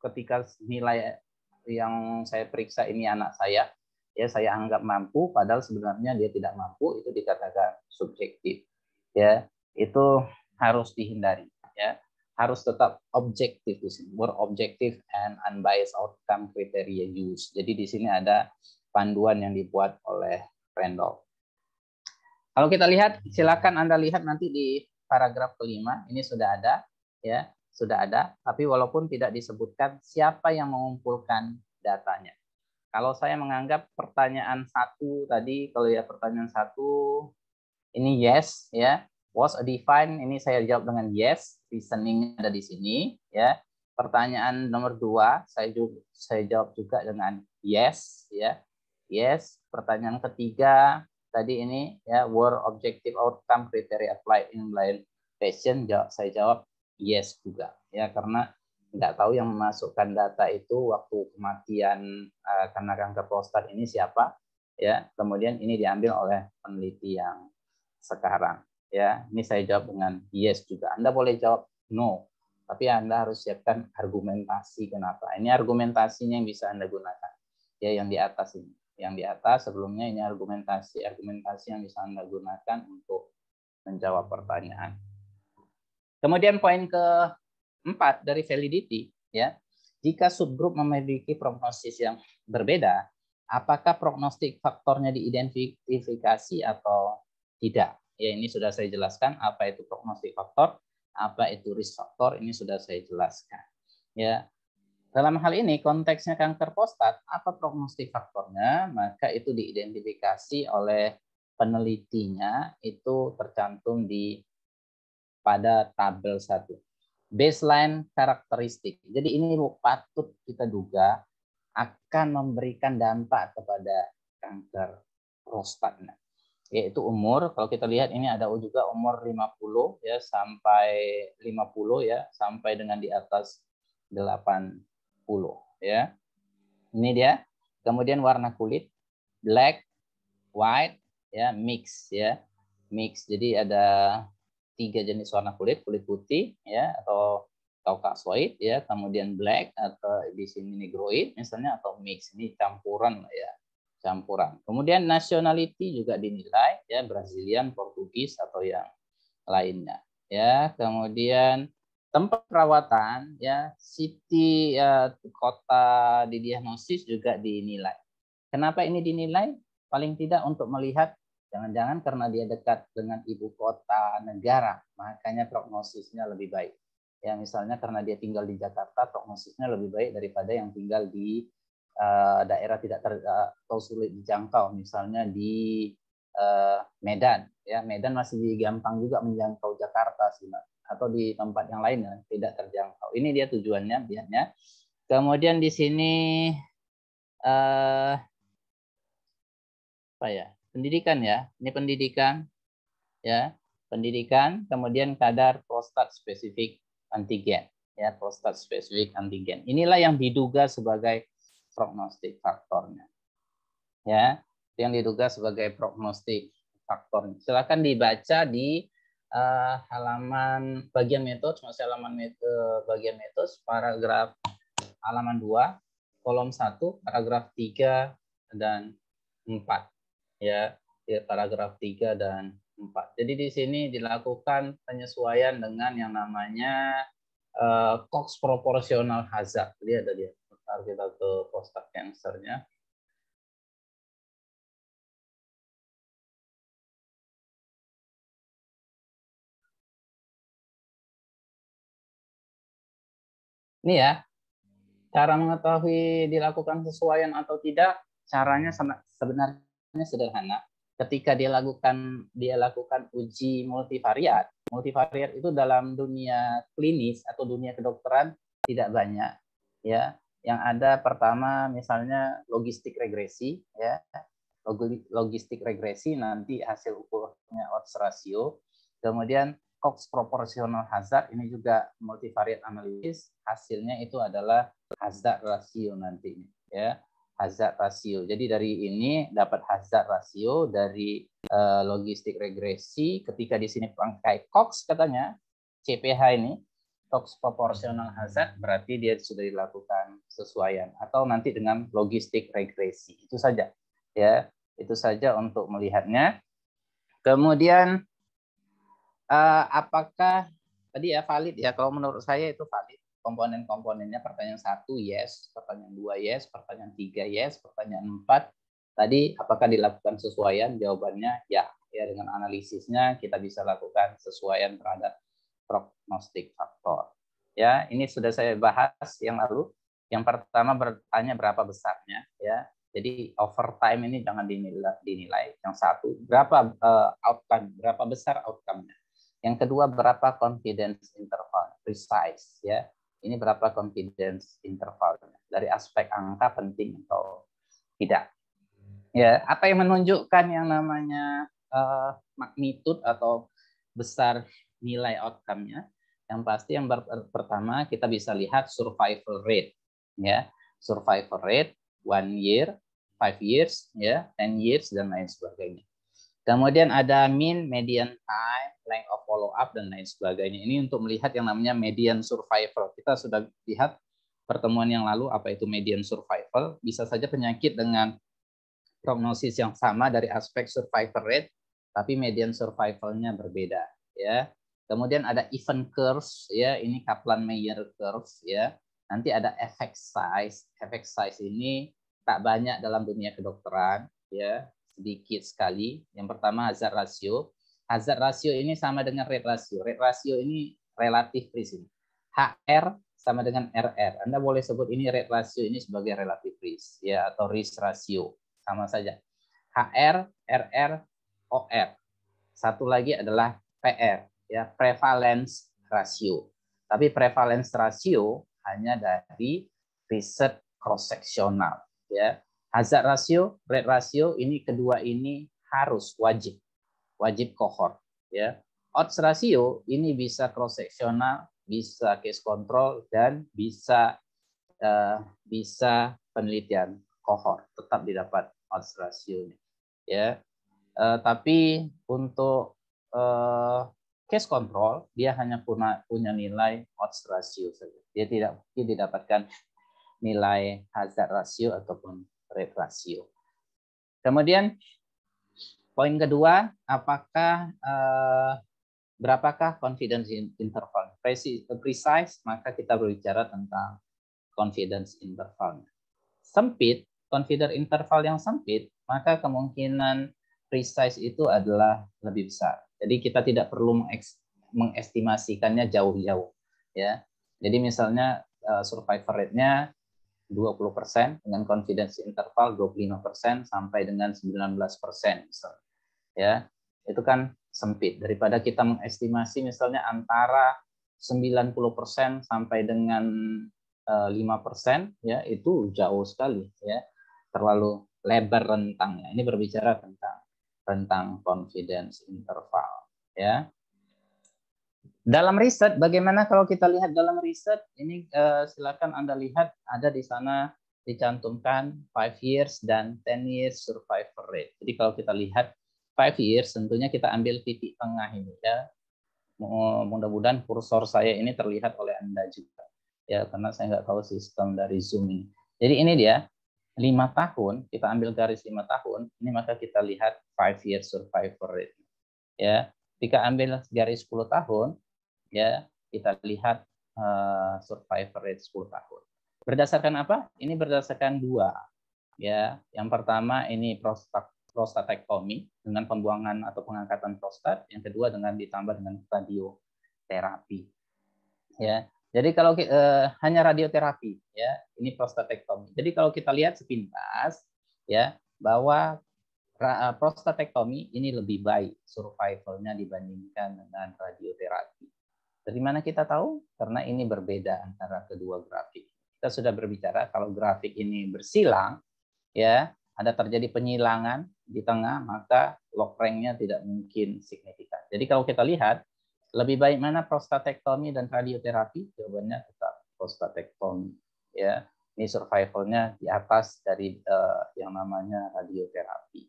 ketika nilai yang saya periksa ini anak saya, ya saya anggap mampu padahal sebenarnya dia tidak mampu, itu dikatakan subjektif, ya. Itu harus dihindari, ya. Harus tetap objektif di sini, more objective and unbiased outcome criteria use. Jadi di sini ada panduan yang dibuat oleh Randolph. Kalau kita lihat, silakan Anda lihat nanti di paragraf kelima, ini sudah ada, ya, sudah ada. Tapi walaupun tidak disebutkan siapa yang mengumpulkan datanya. Kalau saya menganggap pertanyaan satu tadi, kalau ya pertanyaan satu, ini yes, ya, was a define, ini saya jawab dengan yes, reasoning ada di sini, ya. Pertanyaan nomor 2, saya jawab juga dengan yes, ya, yes. Pertanyaan ketiga tadi ini ya, were objective outcome criteria applied in blind patient, saya jawab yes juga, ya, karena nggak tahu yang memasukkan data itu waktu kematian karena kanker prostat ini siapa, ya. Kemudian ini diambil oleh peneliti yang sekarang, ya. Ini saya jawab dengan yes juga. Anda boleh jawab no, tapi Anda harus siapkan argumentasi kenapa. Ini argumentasinya yang bisa Anda gunakan, ya, yang di atas ini. Yang di atas sebelumnya ini argumentasi yang bisa Anda gunakan untuk menjawab pertanyaan. Kemudian poin keempat dari validity, ya. Jika subgrup memiliki prognosis yang berbeda, apakah prognostik faktornya diidentifikasi atau tidak? Ya, ini sudah saya jelaskan apa itu prognostik faktor, apa itu risk faktor, ini sudah saya jelaskan. Ya. Dalam hal ini konteksnya kanker prostat, apa prognostik faktornya? Maka itu diidentifikasi oleh penelitinya, itu tercantum pada tabel 1. Baseline karakteristik. Jadi ini patut kita duga akan memberikan dampak kepada kanker prostat. Yaitu umur, kalau kita lihat ini ada juga umur 50 ya sampai 50 ya sampai dengan di atas 80 ya. Ini dia. Kemudian warna kulit black, white ya, mix ya. Mix. Jadi ada 3 jenis warna kulit, kulit putih ya atau caucasoid ya, kemudian black atau di sini negroid misalnya atau mix. Ini campuran ya. Campuran. Kemudian nationality juga dinilai ya, Brazilian, Portugis atau yang lainnya ya. Kemudian tempat perawatan ya, city kota didiagnosis juga dinilai. Kenapa ini dinilai? Paling tidak untuk melihat jangan-jangan karena dia dekat dengan ibu kota negara, makanya prognosisnya lebih baik. Ya misalnya karena dia tinggal di Jakarta, prognosisnya lebih baik daripada yang tinggal di daerah tidak atau sulit dijangkau, misalnya di Medan ya, Medan masih gampang juga menjangkau Jakarta sih, atau di tempat yang lain yang tidak terjangkau. Ini dia tujuannya biasanya. Kemudian di sini apa ya, pendidikan ya, ini pendidikan ya, pendidikan. Kemudian kadar prostat spesifik antigen ya, prostat spesifik antigen. Inilah yang diduga sebagai prognostik faktornya ya, yang diduga sebagai prognostik faktornya. Silakan dibaca di halaman bagian metode, masih halaman bagian metode, paragraf halaman 2, kolom 1, paragraf 3 dan 4 ya, paragraf 3 dan 4. Jadi di sini dilakukan penyesuaian dengan yang namanya Cox proportional hazard. Lihat tadi, kita ke prostat cancer-nya. Ini ya, cara mengetahui dilakukan sesuaian atau tidak, caranya sebenarnya sederhana. Ketika dia lakukan uji multivariat. Multivariat itu dalam dunia klinis atau dunia kedokteran tidak banyak ya. Yang ada pertama misalnya logistik regresi ya. Logistik regresi nanti hasil ukurnya odds ratio. Kemudian Cox proportional hazard ini juga multivariate analysis, hasilnya itu adalah hazard ratio nantinya ya, hazard ratio. Jadi dari ini dapat hazard ratio dari logistik regresi. Ketika di sini pakai Cox katanya CPH ini Cox proportional hazard, berarti dia sudah dilakukan sesuaian, atau nanti dengan logistik regresi. Itu saja ya, itu saja untuk melihatnya. Kemudian apakah tadi ya valid ya, kalau menurut saya itu valid komponen-komponennya. Pertanyaan 1 yes, pertanyaan 2 yes, pertanyaan 3 yes, pertanyaan 4 tadi apakah dilakukan sesuaian, jawabannya ya. Ya dengan analisisnya kita bisa lakukan sesuaian terhadap prognostik faktor ya. Ini sudah saya bahas yang lalu. Yang pertama bertanya berapa besarnya ya. Jadi overtime ini jangan dinilai. Yang satu berapa outcome, berapa besar outcome-nya. Yang kedua, berapa confidence interval, precise ya. Ini berapa confidence intervalnya. Dari aspek angka penting atau tidak. Ya, apa yang menunjukkan yang namanya magnitude atau besar nilai outcome-nya? Yang pasti yang pertama kita bisa lihat survival rate ya. Survival rate 1 year, 5 years ya, 10 years dan lain sebagainya. Kemudian ada mean, median time, length of follow up dan lain sebagainya. Ini untuk melihat yang namanya median survival. Kita sudah lihat pertemuan yang lalu apa itu median survival. Bisa saja penyakit dengan prognosis yang sama dari aspek survival rate, tapi median survivalnya berbeda ya. Kemudian ada event curves ya, ini Kaplan-Meier curves ya. Nanti ada effect size. Effect size ini tak banyak dalam dunia kedokteran ya, sedikit sekali. Yang pertama hazard ratio. Hazard ratio ini sama dengan rate ratio. Rate ratio ini relatif risk. HR sama dengan RR. Anda boleh sebut ini rate ratio ini sebagai relatif risk ya, atau risk ratio. Sama saja. HR, RR, OR. Satu lagi adalah PR ya, prevalence ratio. Tapi prevalence ratio hanya dari research cross seksional, ya. Hazard ratio, rate ratio ini kedua ini harus wajib kohort, ya. Odds ratio ini bisa cross seksional, bisa case control, dan bisa penelitian kohort, tetap didapat odds ratio, ya. Tapi untuk case control dia hanya punya nilai odds ratio saja. Dia tidak didapatkan nilai hazard ratio ataupun rate ratio. Kemudian poin kedua, berapakah confidence interval? Precise, maka kita berbicara tentang confidence interval. Sempit, confidence interval yang sempit, maka kemungkinan precise itu adalah lebih besar. Jadi kita tidak perlu mengestimasikannya jauh-jauh, ya. Jadi misalnya survivor rate-nya 20% dengan confidence interval 25% sampai dengan 19% misalnya. Ya. Itu kan sempit, daripada kita mengestimasi misalnya antara 90% sampai dengan 5%, ya, itu jauh sekali, ya, terlalu lebar rentangnya. Ini berbicara tentang rentang confidence interval, ya. Dalam riset, bagaimana kalau kita lihat dalam riset ini, silakan Anda lihat ada di sana dicantumkan 5 years dan 10 years survival rate. Jadi kalau kita lihat 5 years, tentunya kita ambil titik tengah ini, ya. Mudah-mudahan kursor saya ini terlihat oleh Anda juga, ya, karena saya nggak tahu sistem dari Zoom ini. Jadi ini dia 5 tahun, kita ambil garis 5 tahun, ini maka kita lihat 5 years survival rate, ya. Jika ambil garis 10 tahun, ya, kita lihat survival rate 10 tahun. Berdasarkan apa? Ini berdasarkan dua, ya. Yang pertama ini prostatektomi dengan pembuangan atau pengangkatan prostat, yang kedua dengan ditambah dengan radioterapi, ya. Jadi kalau hanya radioterapi, ya, ini prostatektomi. Jadi kalau kita lihat sepintas, ya, bahwa prostatektomi ini lebih baik survivalnya dibandingkan dengan radioterapi. Dari mana kita tahu? Karena ini berbeda antara kedua grafik. Kita sudah berbicara kalau grafik ini bersilang, ya, ada terjadi penyilangan di tengah, maka log rank-nya tidak mungkin signifikan. Jadi kalau kita lihat, lebih baik mana prostatektomi dan radioterapi? Jawabannya tetap prostatektomi, ya. Ini survivalnya di atas dari yang namanya radioterapi,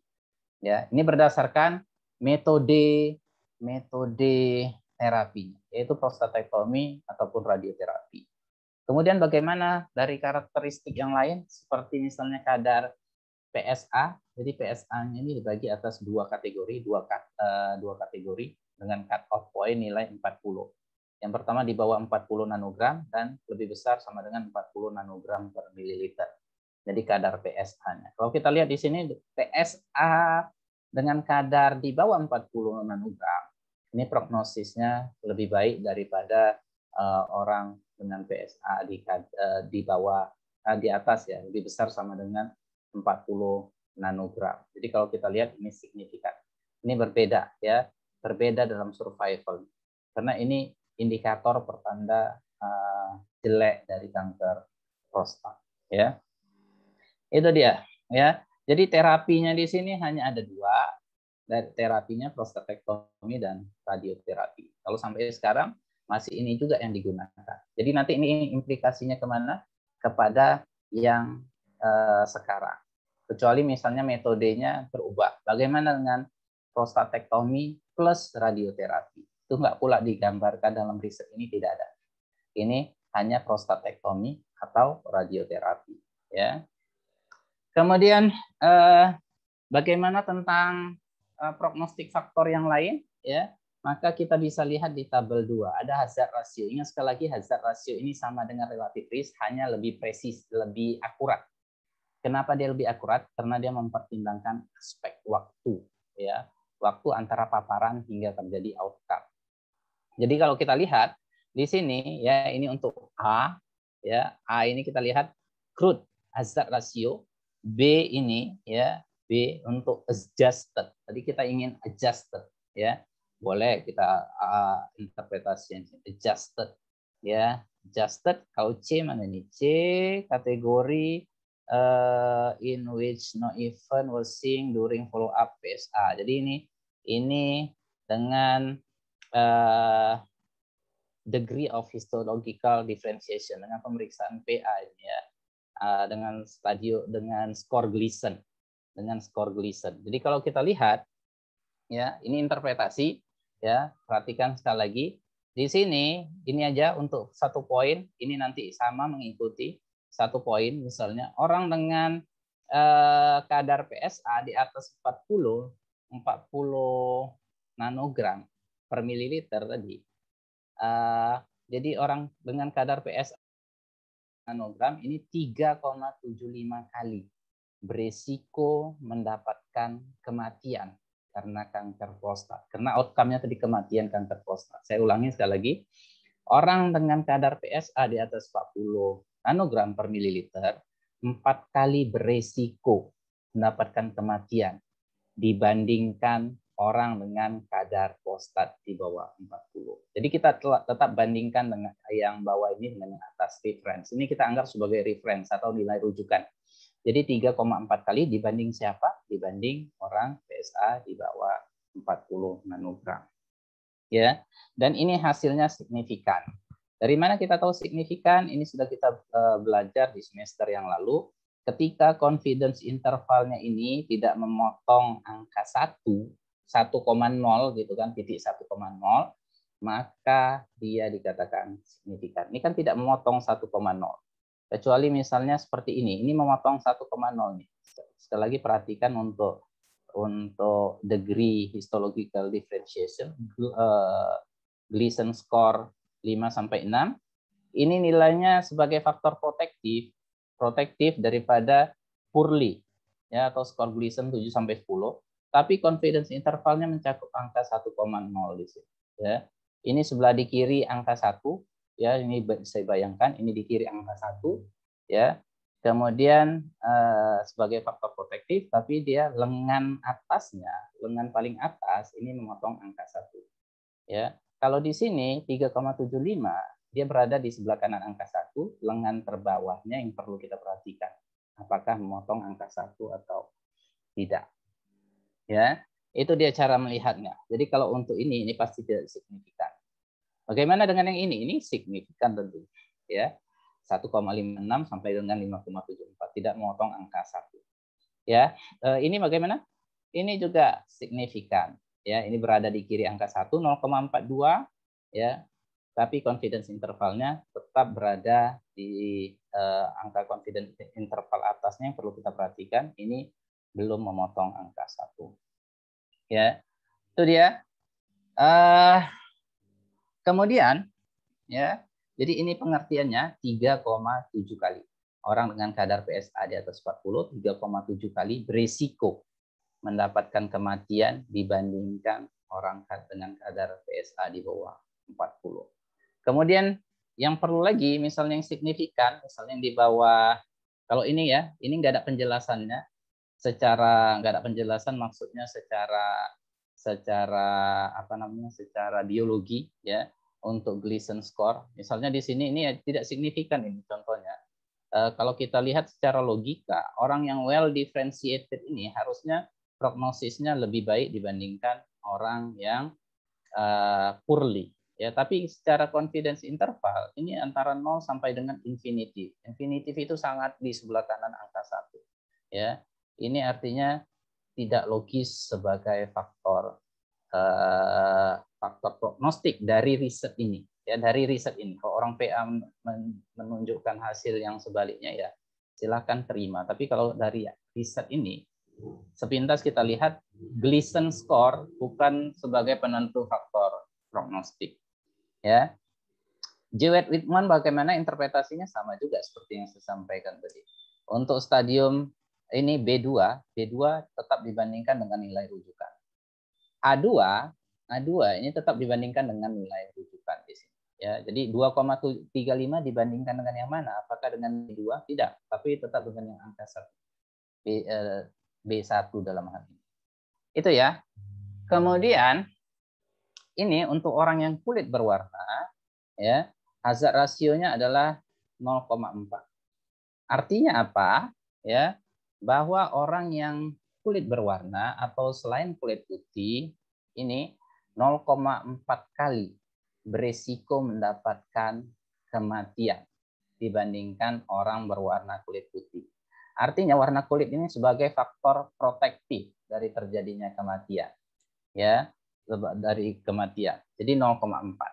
ya. Ini berdasarkan metode terapi, yaitu prostatektomi ataupun radioterapi. Kemudian bagaimana dari karakteristik yang lain, seperti misalnya kadar PSA. Jadi PSA-nya ini dibagi atas dua kategori dengan cut off point nilai 40. Yang pertama di bawah 40 nanogram dan lebih besar sama dengan 40 nanogram per mililiter. Jadi kadar PSA-nya. Kalau kita lihat di sini PSA dengan kadar di bawah 40 nanogram, ini prognosisnya lebih baik daripada orang dengan PSA di bawah, di atas, ya, lebih besar sama dengan 40 nanogram. Jadi kalau kita lihat ini signifikan. Ini berbeda, ya, berbeda dalam survival. Karena ini indikator pertanda jelek dari kanker prostat, ya. Itu dia, ya. Jadi terapinya di sini hanya ada dua, dari terapinya prostatektomi dan radioterapi. Kalau sampai sekarang masih ini juga yang digunakan. Jadi nanti ini implikasinya kemana? Kepada yang sekarang. Kecuali misalnya metodenya berubah. Bagaimana dengan prostatektomi plus radioterapi? Itu nggak pula digambarkan dalam riset ini, tidak ada. Ini hanya prostatektomi atau radioterapi, ya. Kemudian bagaimana tentang prognostik faktor yang lain, ya, maka kita bisa lihat di tabel 2 ada hazard ratio. Ingat sekali lagi, hazard ratio ini sama dengan relative risk, hanya lebih presis, lebih akurat. Kenapa dia lebih akurat? Karena dia mempertimbangkan aspek waktu, ya, waktu antara paparan hingga terjadi outcome. Jadi kalau kita lihat di sini, ya, ini untuk A, ya, A ini kita lihat crude hazard ratio, B ini, ya, B untuk adjusted. Tadi kita ingin adjusted, ya. Boleh kita interpretasi adjusted, ya. adjusted. Kalau C mana nih? C kategori in which no event was seen during follow up PSA. Jadi ini dengan degree of histological differentiation dengan pemeriksaan PA ini ya, dengan skor Gleason, Jadi kalau kita lihat ya, ini interpretasi ya, perhatikan sekali lagi di sini, ini aja untuk 1 poin, ini nanti sama mengikuti 1 poin, misalnya orang dengan kadar PSA di atas 40 nanogram per mililiter tadi. Jadi orang dengan kadar PSA nanogram ini 3,75 kali beresiko mendapatkan kematian karena kanker prostat. Karena outcome-nya tadi kematian kanker prostat. Saya ulangi sekali lagi. Orang dengan kadar PSA di atas 40 nanogram per mililiter 4 kali beresiko mendapatkan kematian dibandingkan orang dengan kadar prostat di bawah 40. Jadi kita tetap bandingkan dengan yang bawah ini dengan yang atas, reference. Ini kita anggap sebagai reference atau nilai rujukan. Jadi 3,4 kali dibanding siapa? Dibanding orang PSA di bawah 40 nanogram. Ya, dan ini hasilnya signifikan. Dari mana kita tahu signifikan? Ini sudah kita belajar di semester yang lalu. Ketika confidence intervalnya ini tidak memotong angka 1,0 gitu kan, titik 1,0, maka dia dikatakan signifikan. Ini kan tidak memotong 1,0. Kecuali misalnya seperti ini memotong 1,0 nih. Sekali lagi perhatikan untuk degree histological differentiation, Gleason score 5-6, ini nilainya sebagai faktor protektif daripada poorly ya, atau skor Gleason 7-10, tapi confidence intervalnya mencakup angka 1,0 di sini ya. Ini sebelah di kiri angka 1 ya, ini saya bayangkan ini di kiri angka 1 ya. Kemudian sebagai faktor protektif, tapi dia lengan paling atas ini memotong angka 1 ya. Kalau di sini 3,75 dia berada di sebelah kanan angka 1, lengan terbawahnya yang perlu kita perhatikan. Apakah memotong angka 1 atau tidak. Ya, itu dia cara melihatnya. Jadi kalau untuk ini pasti tidak signifikan. Bagaimana dengan yang ini? Ini signifikan tentu. Ya, 1,56 sampai dengan 5,74, tidak memotong angka 1. Ya, ini bagaimana? Ini juga signifikan. Ya, ini berada di kiri angka 1, 0,42 ya. Tapi confidence intervalnya tetap berada di angka confidence interval atasnya yang perlu kita perhatikan. Ini belum memotong angka 1. Ya, itu dia. Kemudian, ya, jadi ini pengertiannya 3,7 kali. Orang dengan kadar PSA di atas 40, 3,7 kali berisiko mendapatkan kematian dibandingkan orang dengan kadar PSA di bawah 40. Kemudian yang perlu lagi, misalnya yang signifikan, misalnya yang di bawah, kalau ini ya, ini nggak ada penjelasannya, nggak ada penjelasan maksudnya secara biologi ya, untuk Gleason score. Misalnya di sini ini tidak signifikan ini contohnya. Kalau kita lihat secara logika, orang yang well differentiated ini harusnya prognosisnya lebih baik dibandingkan orang yang poorly. Ya, tapi secara confidence interval ini antara 0 sampai dengan infinitive. Infinitive itu sangat di sebelah kanan angka 1. Ya, ini artinya tidak logis sebagai faktor prognostik dari riset ini. Ya, dari riset ini. Kalau orang PA menunjukkan hasil yang sebaliknya ya silakan terima. Tapi kalau dari riset ini sepintas kita lihat Gleason score bukan sebagai penentu faktor prognostik. Ya, Jewett-Whitman bagaimana interpretasinya sama juga seperti yang saya sampaikan tadi. Untuk stadium ini B2 tetap dibandingkan dengan nilai rujukan. A2 ini tetap dibandingkan dengan nilai rujukan di sini. Ya, jadi 2,35 dibandingkan dengan yang mana? Apakah dengan B2? Tidak, tapi tetap dengan yang angka 1. B1 dalam hal ini. Itu ya. Kemudian ini untuk orang yang kulit berwarna ya, hazard rasionya adalah 0,4. Artinya apa? Ya, bahwa orang yang kulit berwarna atau selain kulit putih ini 0,4 kali beresiko mendapatkan kematian dibandingkan orang berwarna kulit putih. Artinya warna kulit ini sebagai faktor protektif dari terjadinya kematian, ya, dari kematian. Jadi 0,4.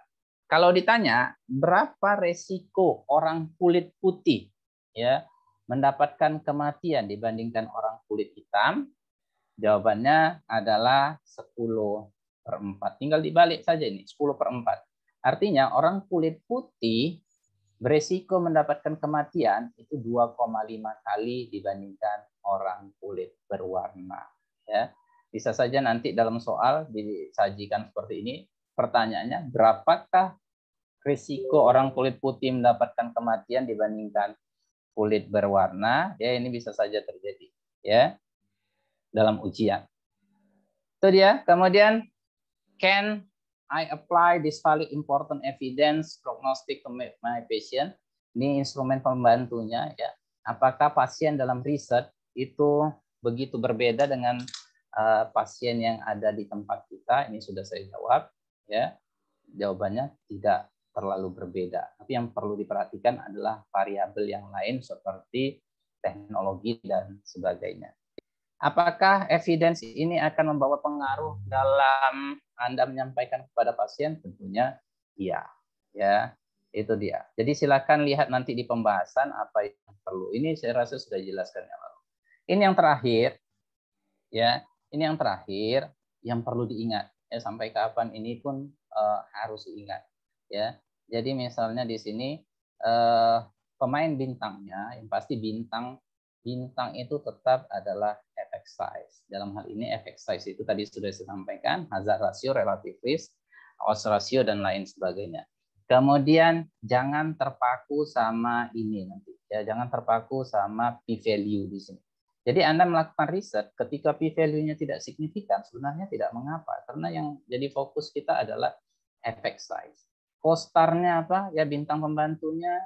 Kalau ditanya berapa resiko orang kulit putih, ya, mendapatkan kematian dibandingkan orang kulit hitam, jawabannya adalah 10/4. Tinggal dibalik saja ini, 10/4. Artinya orang kulit putih beresiko mendapatkan kematian itu 2,5 kali dibandingkan orang kulit berwarna. Ya, bisa saja nanti dalam soal disajikan seperti ini. Pertanyaannya, berapakah risiko orang kulit putih mendapatkan kematian dibandingkan kulit berwarna? Ya, ini bisa saja terjadi, ya, dalam ujian. Itu dia. Kemudian, can I apply this valid important evidence prognostic to my patient? Ini instrumen pembantunya, ya. Apakah pasien dalam riset itu begitu berbeda dengan pasien yang ada di tempat kita? Ini sudah saya jawab, ya. Jawabannya tidak terlalu berbeda. Tapi yang perlu diperhatikan adalah variabel yang lain seperti teknologi dan sebagainya. Apakah evidence ini akan membawa pengaruh dalam Anda menyampaikan kepada pasien? Tentunya iya. Ya, itu dia. Jadi silakan lihat nanti di pembahasan apa yang perlu. Ini saya rasa sudah jelaskan yang lalu. Ini yang terakhir, ya. Ini yang terakhir yang perlu diingat. Ya, sampai kapan ini pun harus diingat. Ya, jadi misalnya di sini pemain bintangnya, yang pasti bintang itu tetap adalah effect size. Dalam hal ini effect size itu tadi sudah saya sampaikan, hazard ratio, relative risk, odds ratio, dan lain sebagainya. Kemudian jangan terpaku sama ini nanti. Ya, jangan terpaku sama p-value di sini. Jadi Anda melakukan riset ketika p-value-nya tidak signifikan, sebenarnya tidak mengapa. Karena yang jadi fokus kita adalah effect size. Kostarnya apa? Ya, bintang pembantunya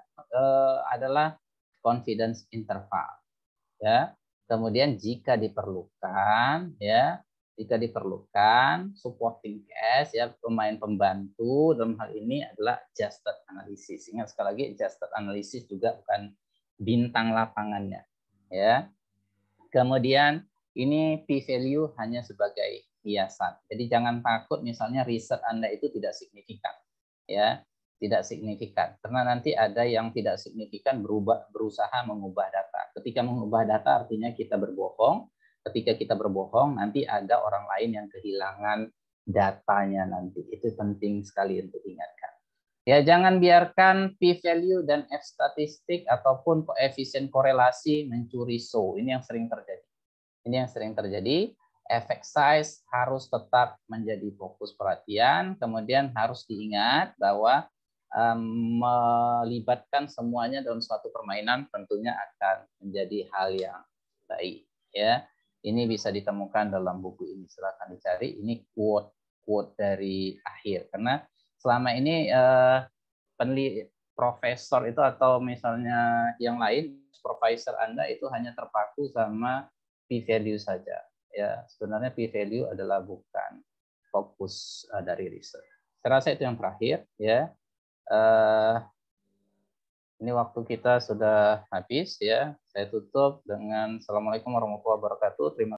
adalah confidence interval. Ya, kemudian jika diperlukan, ya, jika diperlukan supporting cast, ya, pemain pembantu dalam hal ini adalah adjusted analysis. Ingat sekali lagi, adjusted analysis juga bukan bintang lapangannya, ya. Kemudian ini p-value hanya sebagai hiasan. Jadi jangan takut misalnya riset Anda itu tidak signifikan, ya. Tidak signifikan, karena nanti ada yang tidak signifikan berusaha mengubah data. Ketika mengubah data artinya kita berbohong. Ketika kita berbohong, nanti ada orang lain yang kehilangan datanya nanti. Itu penting sekali untuk diingatkan. Ya, jangan biarkan p-value dan f-statistik ataupun koefisien korelasi mencuri show. Ini yang sering terjadi. Ini yang sering terjadi. Effect size harus tetap menjadi fokus perhatian. Kemudian harus diingat bahwa melibatkan semuanya dalam suatu permainan tentunya akan menjadi hal yang baik, ya. Ini bisa ditemukan dalam buku ini, silakan dicari. Ini quote dari akhir, karena selama ini profesor itu atau misalnya yang lain, supervisor Anda itu hanya terpaku sama p-value saja, ya. Sebenarnya p-value adalah bukan fokus dari riset. Saya rasa itu yang terakhir, ya. Ini waktu kita sudah habis, ya. Saya tutup dengan Assalamualaikum warahmatullahi wabarakatuh. Terima